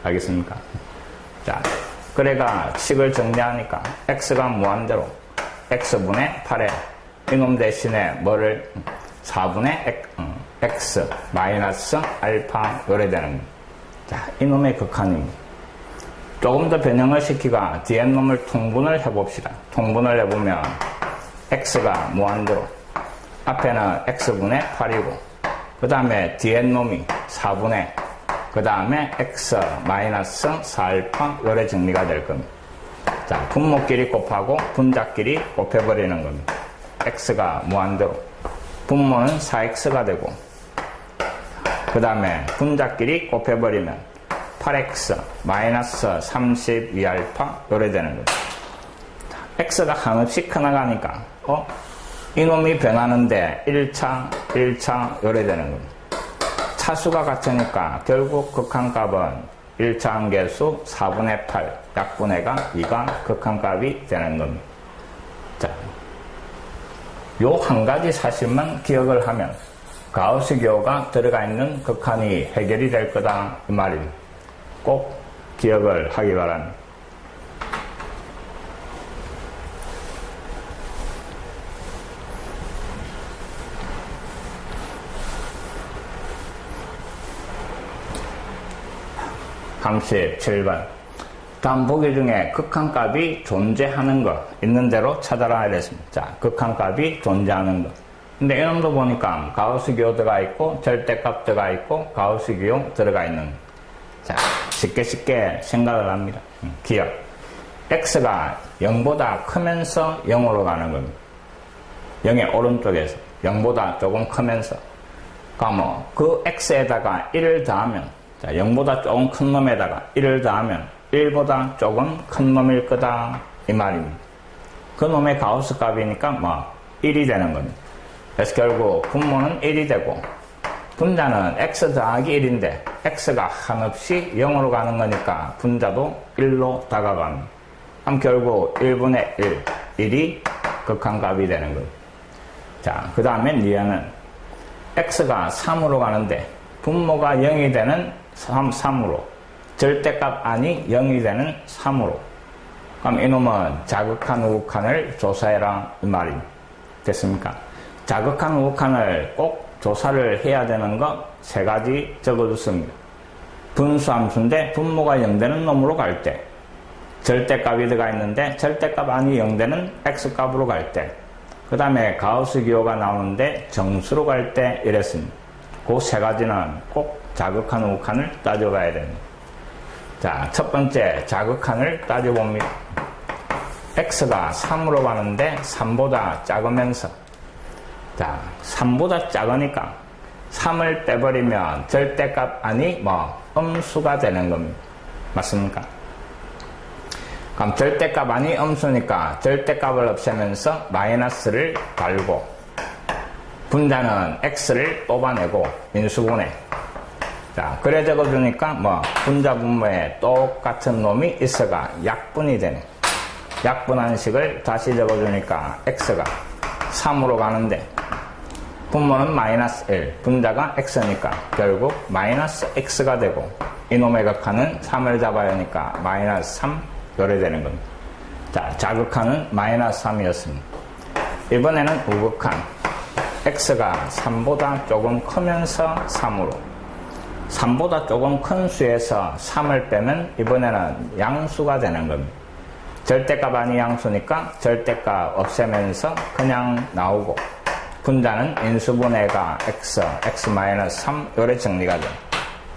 알겠습니까? 자, 그래가 식을 정리하니까 x가 무한대로 x분의 8에 이놈 대신에 뭐를 4분의 x 마이너스 알파 요래 되는 거예요. 자, 이놈의 극한입니다. 조금 더 변형을 시키가 뒤에 놈을 통분을 해봅시다. 통분을 해보면 x가 무한대로 앞에는 x분의 8이고, 그 다음에 뒤에 놈이 4분의, 그 다음에 x 마이너스 4알파 요래 정리가 될 겁니다. 자, 분모끼리 곱하고 분자끼리 곱해버리는 겁니다. x가 무한대로 분모는 4x가 되고, 그 다음에 분자끼리 곱해버리면 8x 마이너스 32알파 요래 되는 거예요. x가 한없씩 커나가니까 이놈이 변하는데 1차 요래 되는 겁니다. 차수가 같으니까 결국 극한값은 1차 한계수 4분의 8 약분해가 2가 극한값이 되는 겁니다. 자, 요 한 가지 사실만 기억을 하면 가우스 기호가 들어가 있는 극한이 해결이 될 거다 이 말입니다. 꼭 기억을 하기 바랍니다. 감시 7번. 다음 보기 중에 극한값이 존재하는 거 있는 대로 찾아라 이랬습니다. 자, 극한값이 존재하는 거. 근데 이놈도 보니까 가우스 기호 들어가 있고 절대값 들어가 있고 가우스 기호 들어가 있는 거. 자, 쉽게 생각을 합니다. 기억. x가 0보다 크면서 0으로 가는 겁니다. 0의 오른쪽에서 0보다 조금 크면서. 그러면 그 x에다가 1을 더하면, 자, 0보다 조금 큰 놈에다가 1을 더하면 1보다 조금 큰 놈일 거다 이 말입니다. 그 놈의 가우스 값이니까 1이 되는 겁니다. 그래서 결국 분모는 1이 되고 분자는 x 더하기 1인데 x가 한없이 0으로 가는 거니까 분자도 1로 다가갑니다. 그럼 결국 1분의 1, 1이 극한값이 되는 거예요. 자, 그 다음에 니은은 x가 3으로 가는데 분모가 0이 되는 3으로 절대값 아니 0이 되는 3으로 그럼 이놈은 자극한 우극한을 조사해라 이 말이 됐습니까? 자극한 우극한을 꼭 조사를 해야 되는 거 세 가지 적어줬습니다. 분수함수인데 분모가 0되는 놈으로 갈 때, 절대값이 들어가 있는데 절대값 아니 0되는 x값으로 갈 때, 그 다음에 가우스 기호가 나오는데 정수로 갈 때 이랬습니다. 그 세 가지는 꼭 자극한 우극한을 따져봐야 됩니다. 자, 첫 번째 자극한을 따져봅니다. x가 3으로 가는데 3보다 작으면서, 자, 3보다 작으니까 3을 빼버리면 절대값 아니 음수가 되는 겁니다. 맞습니까? 그럼 절대값 아니 음수니까 절대값을 없애면서 마이너스를 달고 분자는 x를 뽑아내고 인수분해. 자, 그래 적어주니까 분자 분모에 똑같은 놈이 있어가 약분이 되네. 약분한 식을 다시 적어주니까 x가 3으로 가는데 분모는 마이너스 1, 분자가 x니까 결국 마이너스 x가 되고 이놈의 극한은 3을 잡아야 하니까 마이너스 3 요래 되는 겁니다. 자, 자극한은 마이너스 3이었습니다. 이번에는 우극한 x가 3보다 조금 크면서 3으로 3보다 조금 큰 수에서 3을 빼면 이번에는 양수가 되는 겁니다. 절대값 아니 양수니까 절대값 없애면서 그냥 나오고 분자는 인수분해가 x-3 요래 정리가 돼요.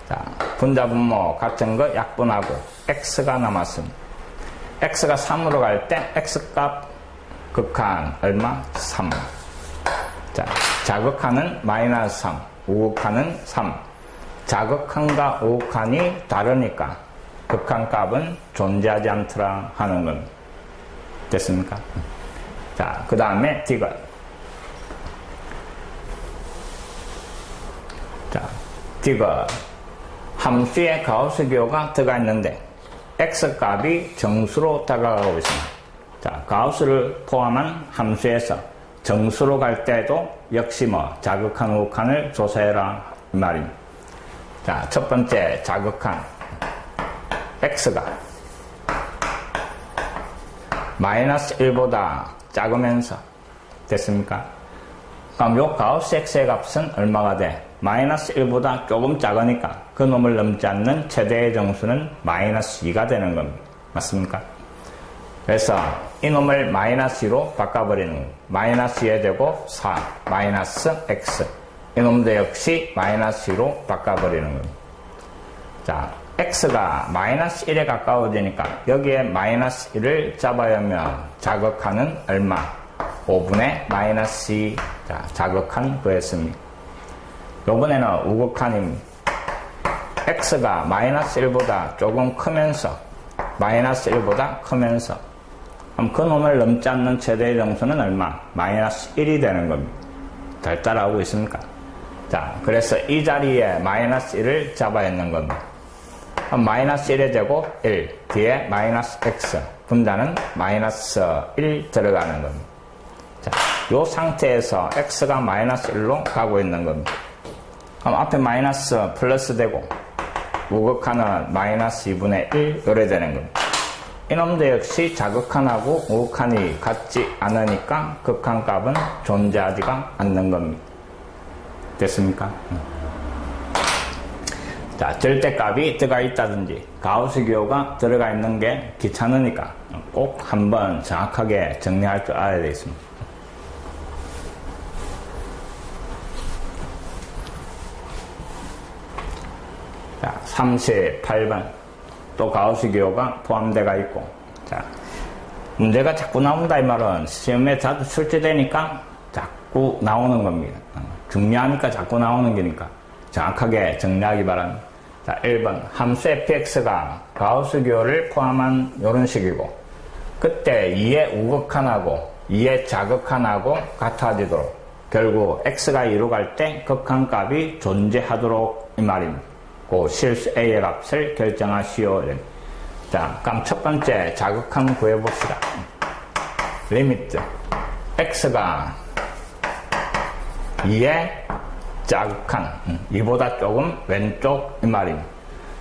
자, 분자 분모 같은 거 약분하고 x가 남았습니다. x가 3으로 갈 때 x값 극한 얼마? 3. 자, 자극한은 마이너스 3, 우극한은 3. 자극한과 우극한이 다르니까 극한값은 존재하지 않더라 하는 겁니다. 됐습니까? 자, 그 다음에 디귿. 자, 디귿. 함수에 가우스 기호가 들어가 있는데 x값이 정수로 다가가고 있습니다. 자, 가우스를 포함한 함수에서 정수로 갈 때도 역시 자극한 우극한을 조사해라 이 말입니다. 자, 첫 번째 자극한 x가 마이너스 1보다 작으면서 됐습니까? 그럼 요 가우스 x의 값은 얼마가 돼? 마이너스 1보다 조금 작으니까 그 놈을 넘지 않는 최대의 정수는 마이너스 2가 되는 겁니다. 맞습니까? 그래서 이 놈을 마이너스 2로 바꿔버리는 겁니다. 마이너스 2에 되고 4, 마이너스 x. 이 놈도 역시 마이너스 2로 바꿔버리는 겁니다. 자, x가 마이너스 1에 가까워지니까 여기에 마이너스 1을 잡아야 하면 자극한은 얼마? 5분의 마이너스 2. 자, 자극한 구했습니다. 요번에는 우극한입니다. x가 마이너스 1보다 조금 크면서 마이너스 1보다 크면서 그럼 그 놈을 넘지 않는 최대의 정수는 얼마? 마이너스 1이 되는 겁니다. 잘 따라오고 있습니까? 자, 그래서 이 자리에 마이너스 1을 잡아야 하는 겁니다. 그럼 마이너스 1의 제곱 1, 뒤에 마이너스 x, 분자는 마이너스 1 들어가는 겁니다. 자, 이 상태에서 x가 마이너스 1로 가고 있는 겁니다. 그럼 앞에 마이너스 플러스 되고 우극한은 마이너스 2분의 1 요래 되는 겁니다. 이놈도 역시 자극한하고 우극한이 같지 않으니까 극한값은 존재하지가 않는 겁니다. 됐습니까? 자, 절대값이 들어가 있다든지 가우스 기호가 들어가 있는 게 귀찮으니까 꼭 한번 정확하게 정리할 줄 알아야 되겠습니다. 자, 38번 또 가우스 기호가 포함되어 있고, 자, 문제가 자꾸 나온다 이 말은 시험에 자주 출제되니까 자꾸 나오는 겁니다. 중요하니까 자꾸 나오는 거니까 정확하게 정리하기 바랍니다. 자, 1번 함수 fx가 가우스 기호를 포함한 이런 식이고 그때 2의 우극한하고 2의 자극한하고 같아지도록 결국 x가 2로 갈 때 극한값이 존재하도록 이 말입니다. 그 실수 a의 값을 결정하시오. 자, 그럼 첫 번째 자극한 구해봅시다. 리미트 x가 2의 자극한 2보다 조금 왼쪽 이 말입니다.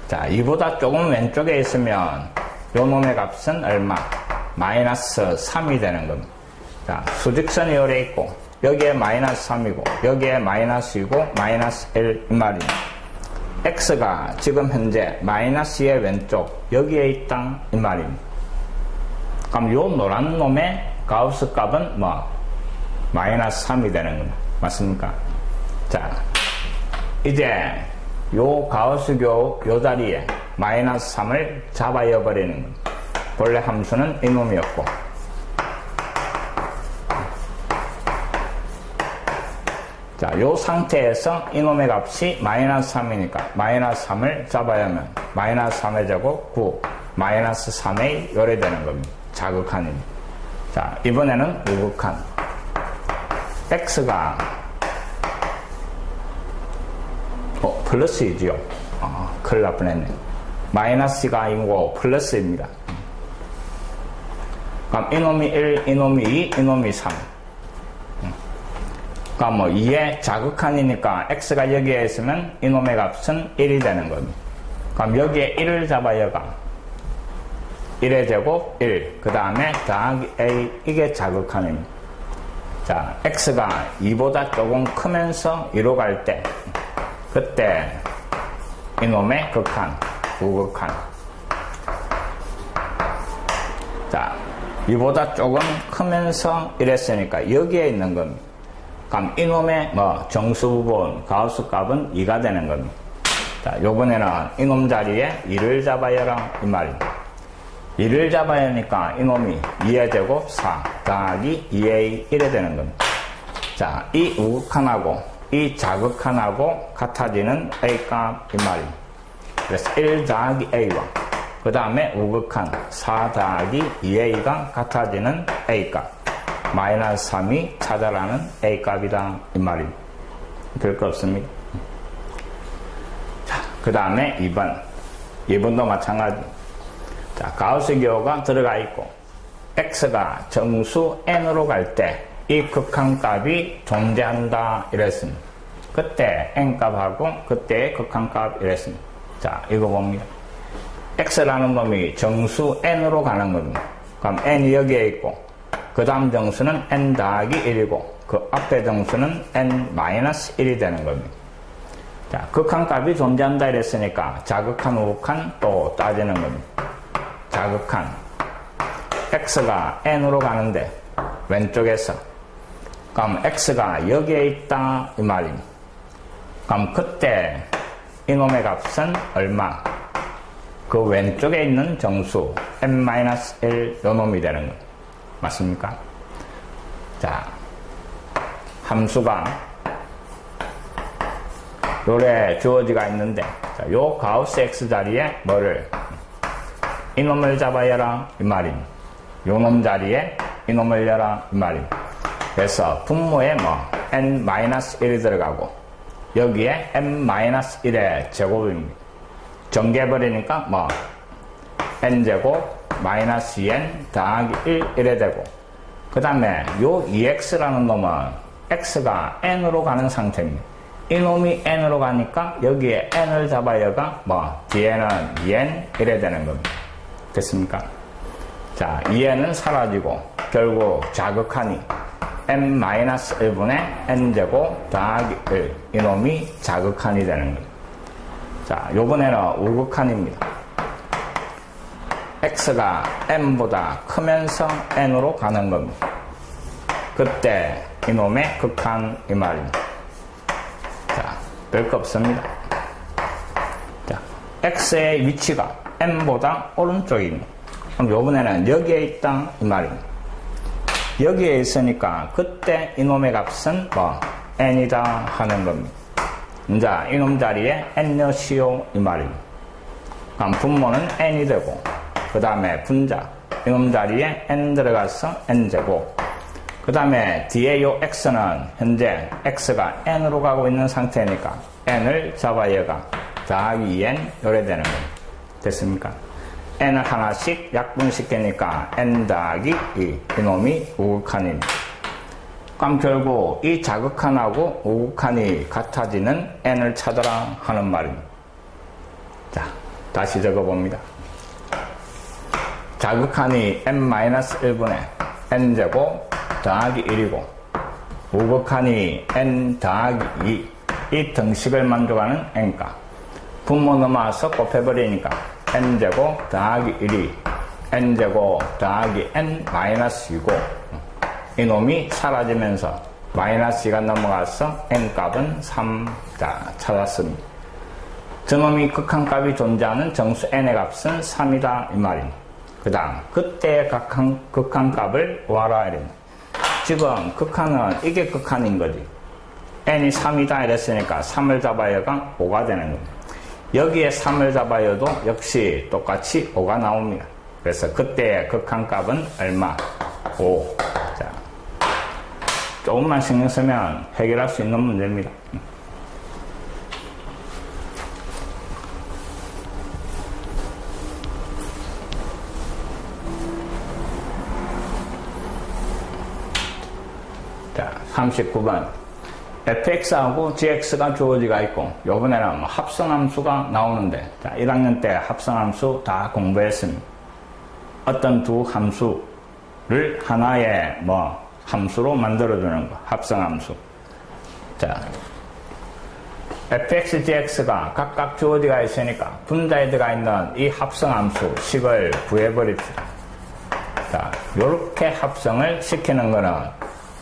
자, 2보다 조금 왼쪽에 있으면 요 놈의 값은 얼마? 마이너스 3이 되는 겁니다. 자, 수직선이 요래 있고 여기에 마이너스 3이고 여기에 마이너스2고 마이너스 1 이 말입니다. x가 지금 현재 마이너스 2의 왼쪽 여기에 있다 이 말입니다. 그럼 요 노란 놈의 가우스 값은 뭐? 마이너스 3이 되는 겁니다. 맞습니까? 자, 이제 요 가우스교 요 자리에 마이너스 3을 잡아여 버리는 겁니다. 본래 함수는 이놈이었고, 자, 요 상태에서 이놈의 값이 마이너스 3이니까 마이너스 3을 잡아야 하면 마이너스 3의 제곱 9 마이너스 3의 요래 되는 겁니다. 자극한입니다. 자, 이번에는 우극한 x가 플러스이지요. 큰일 날 뻔했네. 마이너스가 아니고 플러스입니다. 그럼 이놈이 1, 이놈이 2, 이놈이 3. 그러니까 뭐 2의 자극한이니까 x가 여기에 있으면 이놈의 값은 1이 되는 겁니다. 그럼 여기에 1을 잡아여가 1의 제곱 1, 그 다음에 더하기 a, 이게 자극한입니다. 자, x가 2보다 조금 크면서 2로 갈 때 그때 이놈의 극한, 우극한. 자, 2보다 조금 크면서 이랬으니까 여기에 있는 겁니다. 그럼 이놈의 정수 부분, 가우스 값은 2가 되는 겁니다. 자, 요번에는 이놈 자리에 2를 잡아야라 이 말입니다. 2를 잡아야 하니까 이놈이 2의 제곱 4 더하기 2a 1이 되는 겁니다. 자, 이 우극한하고 이 자극한하고 같아지는 a값 이 말입니다. 그래서 1 더하기 a와 그 다음에 우극한 4 더하기 2a가 같아지는 a값 마이너스 3이 찾아라는 a값이다 이 말입니다. 별거 없습니다. 자, 그 다음에 2번도 마찬가지. 자, 가우스 기호가 들어가 있고 x가 정수 n으로 갈 때 이 극한값이 존재한다 이랬습니다. 그때 n값하고 그때의 극한값 이랬습니다. 자, 이거 봅니다. x라는 놈이 정수 n으로 가는 겁니다. 그럼 n이 여기에 있고 그 다음 정수는 n 더하기 1이고 그 앞에 정수는 n-1이 되는 겁니다. 자, 극한값이 존재한다 이랬으니까 자극한, 우극한 또 따지는 겁니다. 자극한 x가 n으로 가는데 왼쪽에서 그럼 x가 여기에 있다 이 말입니다. 그럼 그때 이놈의 값은 얼마? 그 왼쪽에 있는 정수 n-1 요 놈이 되는 겁니다. 맞습니까? 자, 함수가 요래 주어지가 있는데 자, 요 가우스 x 자리에 뭐를? 이놈을 잡아야라 이 말입니다. 요 놈 자리에 이놈을 열라 이 말입니다. 그래서 분모에 n-1이 들어가고 여기에 n-1의 제곱입니다. 전개해버리니까 n제곱 마이너스 2n 더하기 1이 되고 그 다음에 요 2x라는 놈은 x가 n으로 가는 상태입니다. 이놈이 n으로 가니까 여기에 n을 잡아야가 뒤에는 2n 1이 되는 겁니다. 됐습니까? 자, 2n은 사라지고 결국 자극하니 n-1분의 n제곱 더하기 1 이놈이 자극한이 되는 겁니다. 자, 요번에는 우극한입니다. x가 n보다 크면서 n으로 가는 겁니다. 그때 이놈의 극한 이 말입니다. 자, 별거 없습니다. 자, x의 위치가 n보다 오른쪽입니다. 그럼 요번에는 여기에 있다 이 말입니다. 여기에 있으니까 그때 이놈의 값은 n이다 하는 겁니다. 이제 이놈 자리에 n 넣으시오 이 말입니다. 그럼 분모는 n이 되고 그 다음에 분자 이놈 자리에 n 들어가서 n제곱 그 다음에 뒤에 요 x는 현재 x가 n으로 가고 있는 상태니까 n을 잡아여가 더하기 2n 요래 되는 거예요. 됐습니까? n을 하나씩 약분시키니까 n 더하기 2 이놈이 우극한입니다. 그럼 결국 이 자극한하고 우극한이 같아지는 n을 찾아라 하는 말입니다. 자, 다시 적어봅니다. 자극한이 n-1분의 n제곱 더하기 1이고 우극한이 n 더하기 2 이 등식을 만족하는 n가 분모 넘어와서 곱해버리니까 n제곱 더하기 1이 n제곱 더하기 n-2고 이놈이 사라지면서 마이너스 2가 넘어가서 n값은 3 찾았습니다. 저놈이 극한값이 존재하는 정수 n의 값은 3이다 이 말입니다. 그 다음 그때의 극한값을 구하라 이랍니다. 지금 극한은 이게 극한인 거지. n이 3이다 이랬으니까 3을 잡아야가 5가 되는 겁니다. 여기에 3을 잡아여도 역시 똑같이 5가 나옵니다. 그래서 그때의 극한값은 얼마? 5. 자, 조금만 신경 쓰면 해결할 수 있는 문제입니다. 자, 39번. fx하고 gx가 주어지가 있고, 요번에는 합성함수가 나오는데, 자, 1학년 때 합성함수 다 공부했습니다. 어떤 두 함수를 하나의 함수로 만들어주는 거, 합성함수. 자, fx, gx가 각각 주어지가 있으니까 분자에 들어가 있는 이 합성함수 식을 구해버립시다. 자, 요렇게 합성을 시키는 거는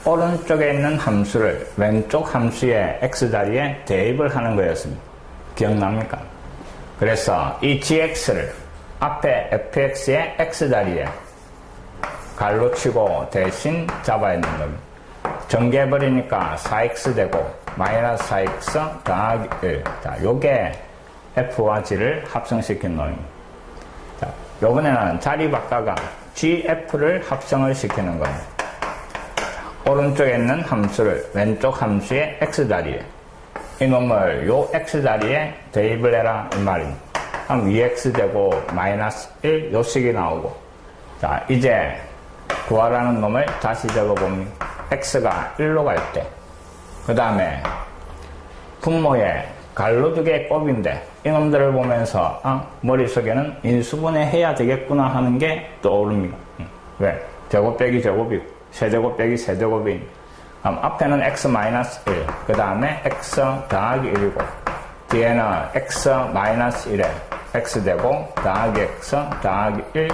오른쪽에 있는 함수를 왼쪽 함수의 x자리에 대입을 하는 거였습니다. 기억납니까? 그래서 이 gx를 앞에 fx의 x자리에 갈로 치고 대신 잡아야 되는 겁니다. 전개해버리니까 4x 되고 마이너스 4x 더하기 1. 자, 요게 f와 g를 합성시킨 놈입니다. 자, 요번에는 자리 바꿔가 gf를 합성을 시키는 겁니다. 오른쪽에 있는 함수를 왼쪽 함수의 x자리에 이놈을 요 x자리에 대입을 해라 이 말입니다. 그럼 2x제곱 마이너스 1 요식이 나오고 자 이제 구하라는 놈을 다시 적어봅니다. x가 1로 갈 때 그 다음에 분모에 갈로 두 개 곱인데 이놈들을 보면서 머릿속에는 인수분해 해야 되겠구나 하는 게 떠오릅니다. 왜? 제곱 빼기 제곱이고 세제곱 빼기 세제곱이 그럼 앞에는 x-1 그 다음에 x 더하기 1이고 뒤에는 x-1에 x제곱 더하기 x 더하기 1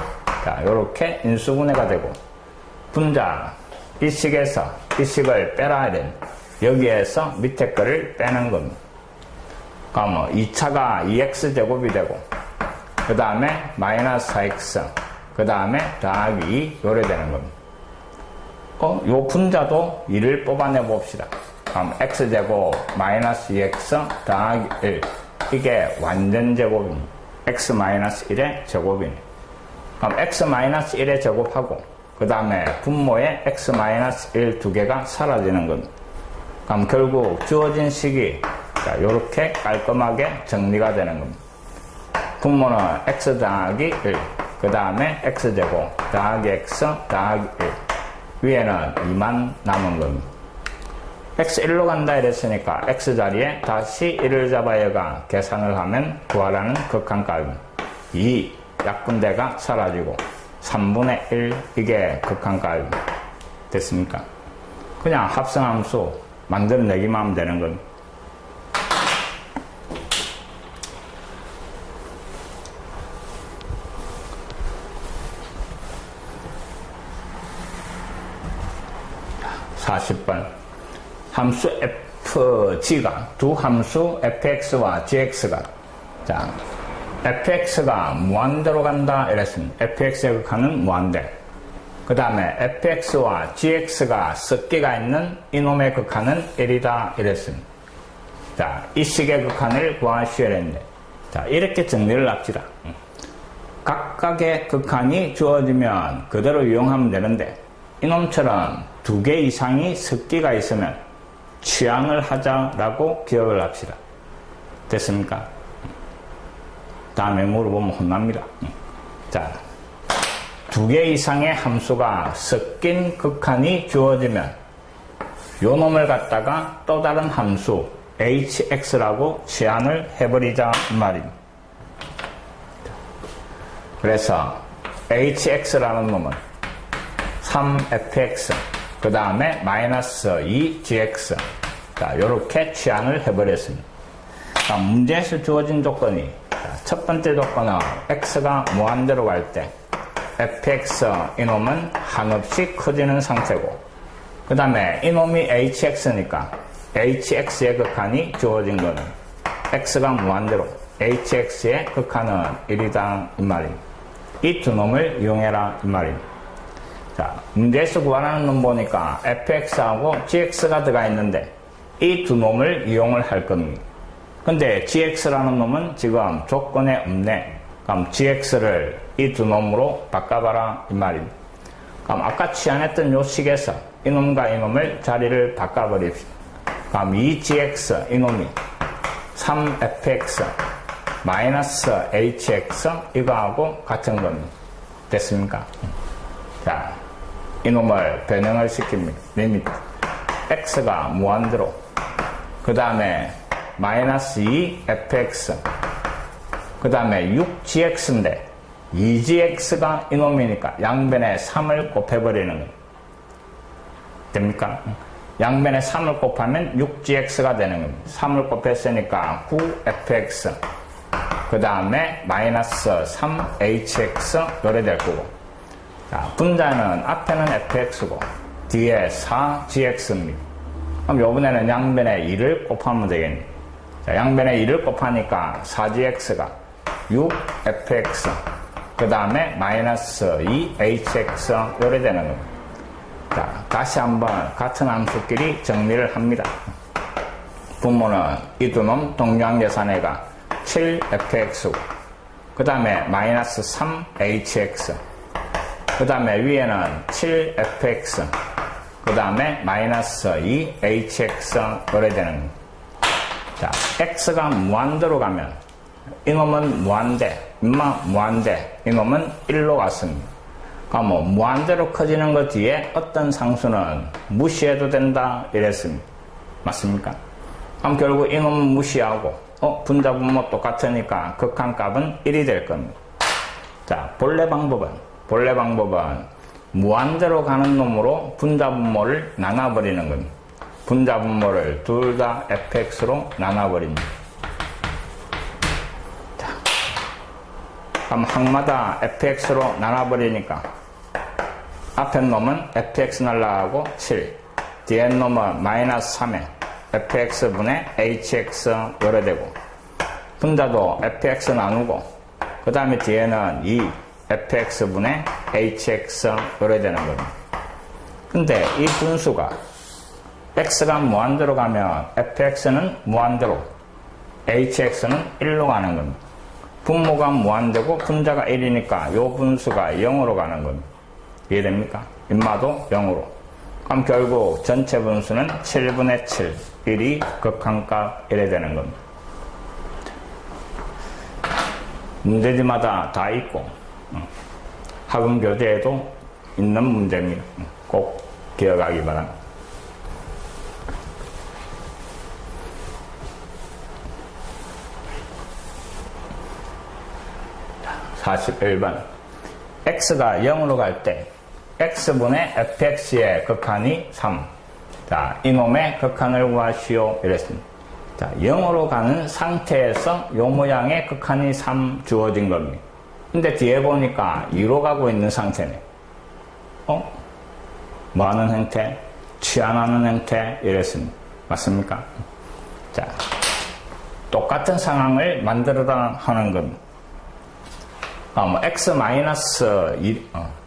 자 요렇게 인수분해가 되고 분자 이 식에서 이 식을 빼라 된 여기에서 밑에 거를 빼는 겁니다. 그럼 2차가 2x제곱이 되고 그 다음에 마이너스 4x 그 다음에 더하기 2 요래 되는 겁니다. 요 분자도 2를 뽑아내 봅시다. 그럼 x제곱 마이너스 2x 더하기 1 이게 완전 제곱입니다. x-1의 제곱이네. 그럼 x-1의 제곱하고 그 다음에 분모에 x-1 두 개가 사라지는 겁니다. 그럼 결국 주어진 식이 자, 요렇게 깔끔하게 정리가 되는 겁니다. 분모는 x 더하기 1 그 다음에 x제곱 더하기 x 더하기 1 위에는 2만 남은 겁니다. x 1로 간다 이랬으니까 x자리에 다시 1을 잡아여가 계산을 하면 구하라는 극한값입니다. 2 약분대가 사라지고 3분의 1 이게 극한값입니다. 됐습니까? 그냥 합성함수 만들어내기만 하면 되는 겁니다. 자, 40번 함수 fg가 두 함수 fx와 gx가 자 fx가 무한대로 간다 이랬습니다. fx의 극한은 무한대 그 다음에 fx와 gx가 섞기가 있는 이놈의 극한은 1이다 이랬습니다. 자, 이 식의 극한을 구하셔야 되는데 자 이렇게 정리를 합시다. 각각의 극한이 주어지면 그대로 이용하면 되는데 이놈처럼 두 개 이상이 습기가 있으면 취항을 하자라고 기억을 합시다. 됐습니까? 다음에 물어보면 혼납니다. 자, 두 개 이상의 함수가 섞인 극한이 주어지면 요 놈을 갖다가 또 다른 함수 hx라고 취한을 해버리자 말입니다. 그래서 hx라는 놈은 3fx 그 다음에 마이너스 2gx 자, 요렇게 취한을 해버렸습니다. 자, 문제에서 주어진 조건이 첫 번째 조건은 x가 무한대로 갈 때 fx 이놈은 한없이 커지는 상태고 그 다음에 이놈이 hx니까 hx의 극한이 주어진 거는 x가 무한대로 hx의 극한은 1이다 이 말입니다. 이 두 놈을 이용해라 이 말입니다. 자, 문제에서 구하라는 놈 보니까 fx하고 gx가 들어가 있는데 이 두 놈을 이용을 할 겁니다. 근데 gx라는 놈은 지금 조건에 없네. 그럼 gx를 이 두 놈으로 바꿔봐라 이 말입니다. 그럼 아까 취한했던 요 식에서 이놈과 이놈을 자리를 바꿔버립시다. 그럼 2gx 이놈이 3fx 마이너스 hx 이거하고 같은 겁니다. 됐습니까? 자, 이놈을 변형을 시킵니다. 리미트 x가 무한대로 그 다음에 마이너스 2fx 그 다음에 6gx인데 2gx가 이놈이니까 양변에 3을 곱해버리는 겁니다. 됩니까? 양변에 3을 곱하면 6gx가 되는 겁니다. 3을 곱했으니까 9fx 그 다음에 마이너스 3hx 요래 될 거고 자, 분자는 앞에는 fx고 뒤에 4gx입니다. 그럼 요번에는 양변에 2를 곱하면 되겠네요. 자, 양변에 2를 곱하니까 4gx가 6fx 그 다음에 마이너스 2hx 요래 되는 겁니다. 자, 다시 한번 같은 함수끼리 정리를 합니다. 분모는 이 두 놈 동량 계산해가 7fx고 그 다음에 마이너스 3hx 그 다음에 위에는 7fx 그 다음에 마이너스 2hx 요래 되는 겁니다. 자, x가 무한대로 가면 이놈은 무한대, 무한대, 이놈은 1로 갔습니다. 그럼 뭐 무한대로 커지는 것 뒤에 어떤 상수는 무시해도 된다 이랬습니다. 맞습니까? 그럼 결국 이놈은 무시하고 분자 분모 똑같으니까 극한값은 1이 될 겁니다. 자, 본래 방법은 무한대로 가는 놈으로 분자 분모를 나눠버리는 겁니다. 분자 분모를 둘 다 fx로 나눠버립니다. 자, 그럼 항마다 fx로 나눠버리니까 앞에 놈은 fx 날라가고 7 뒤에 놈은 마이너스 3에 fx분의 hx 요래 되고 분자도 fx 나누고 그 다음에 뒤에는 2 fx분의 hx 요래 되는 겁니다. 근데 이 분수가 x가 무한대로 가면 fx는 무한대로 hx는 1로 가는 겁니다. 분모가 무한대고 분자가 1이니까 요 분수가 0으로 가는 겁니다. 이해됩니까? 인마도 0으로. 그럼 결국 전체 분수는 7분의 7 1이 극한값 1이 되는 겁니다. 문제지마다 다 있고 학원 교재에도 있는 문제입니다. 꼭 기억하기 바랍니다. 41번 x가 0으로 갈 때 x분의 fx의 극한이 3 자, 이놈의 극한을 구하시오 이랬습니다. 자, 0으로 가는 상태에서 요 모양의 극한이 3 주어진 겁니다. 근데 뒤에 보니까 2로 가고 있는 상태네. 뭐 하는 행태? 취한하는 행태 이랬습니다. 맞습니까? 자, 똑같은 상황을 만들어라 하는 겁니다.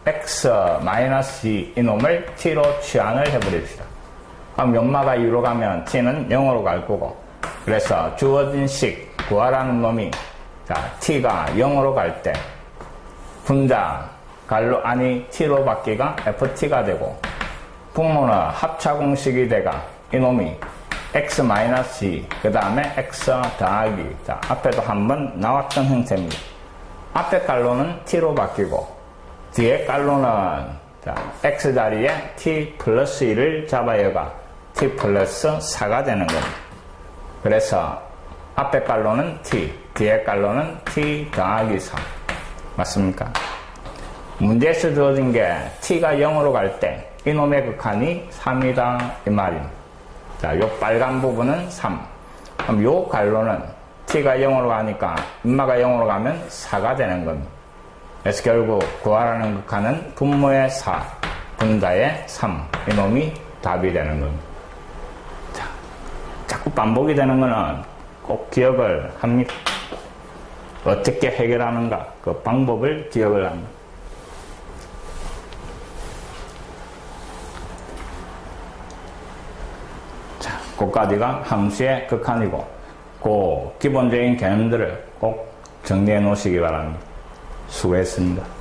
x-2 이놈을 t로 취한을 해버립시다. 그럼 연마가 2로 가면 t는 0으로 갈 거고 그래서 주어진 식 구하라는 놈이 자, t가 0으로 갈 때 분자 갈로 안이 t로 바뀌가 ft가 되고 분모는 합차 공식이 돼가 이놈이 x-2, 그 다음에 x 더하기, 자, 앞에도 한번 나왔던 형태입니다. 앞에 깔로는 t로 바뀌고, 뒤에 깔로는, 자, x 자리에 t 플러스 1을 잡아여가 t 플러스 4가 되는 겁니다. 그래서 앞에 깔로는 t, 뒤에 깔로는 t 더하기 4. 맞습니까? 문제에서 주어진 게 t가 0으로 갈 때 이놈의 극한이 3이다 이 말입니다. 자, 요 빨간 부분은 3. 그럼 요 갈로는 t가 0으로 가니까 인마가 0으로 가면 4가 되는 겁니다. 그래서 결국 구하라는 극한은 분모의 4, 분자의 3. 이놈이 답이 되는 겁니다. 자, 자꾸 반복이 되는 거는 꼭 기억을 합니다. 어떻게 해결하는가 그 방법을 기억을 합니다. 그까지가 함수의 극한이고 그 기본적인 개념들을 꼭 정리해 놓으시기 바랍니다. 수고했습니다.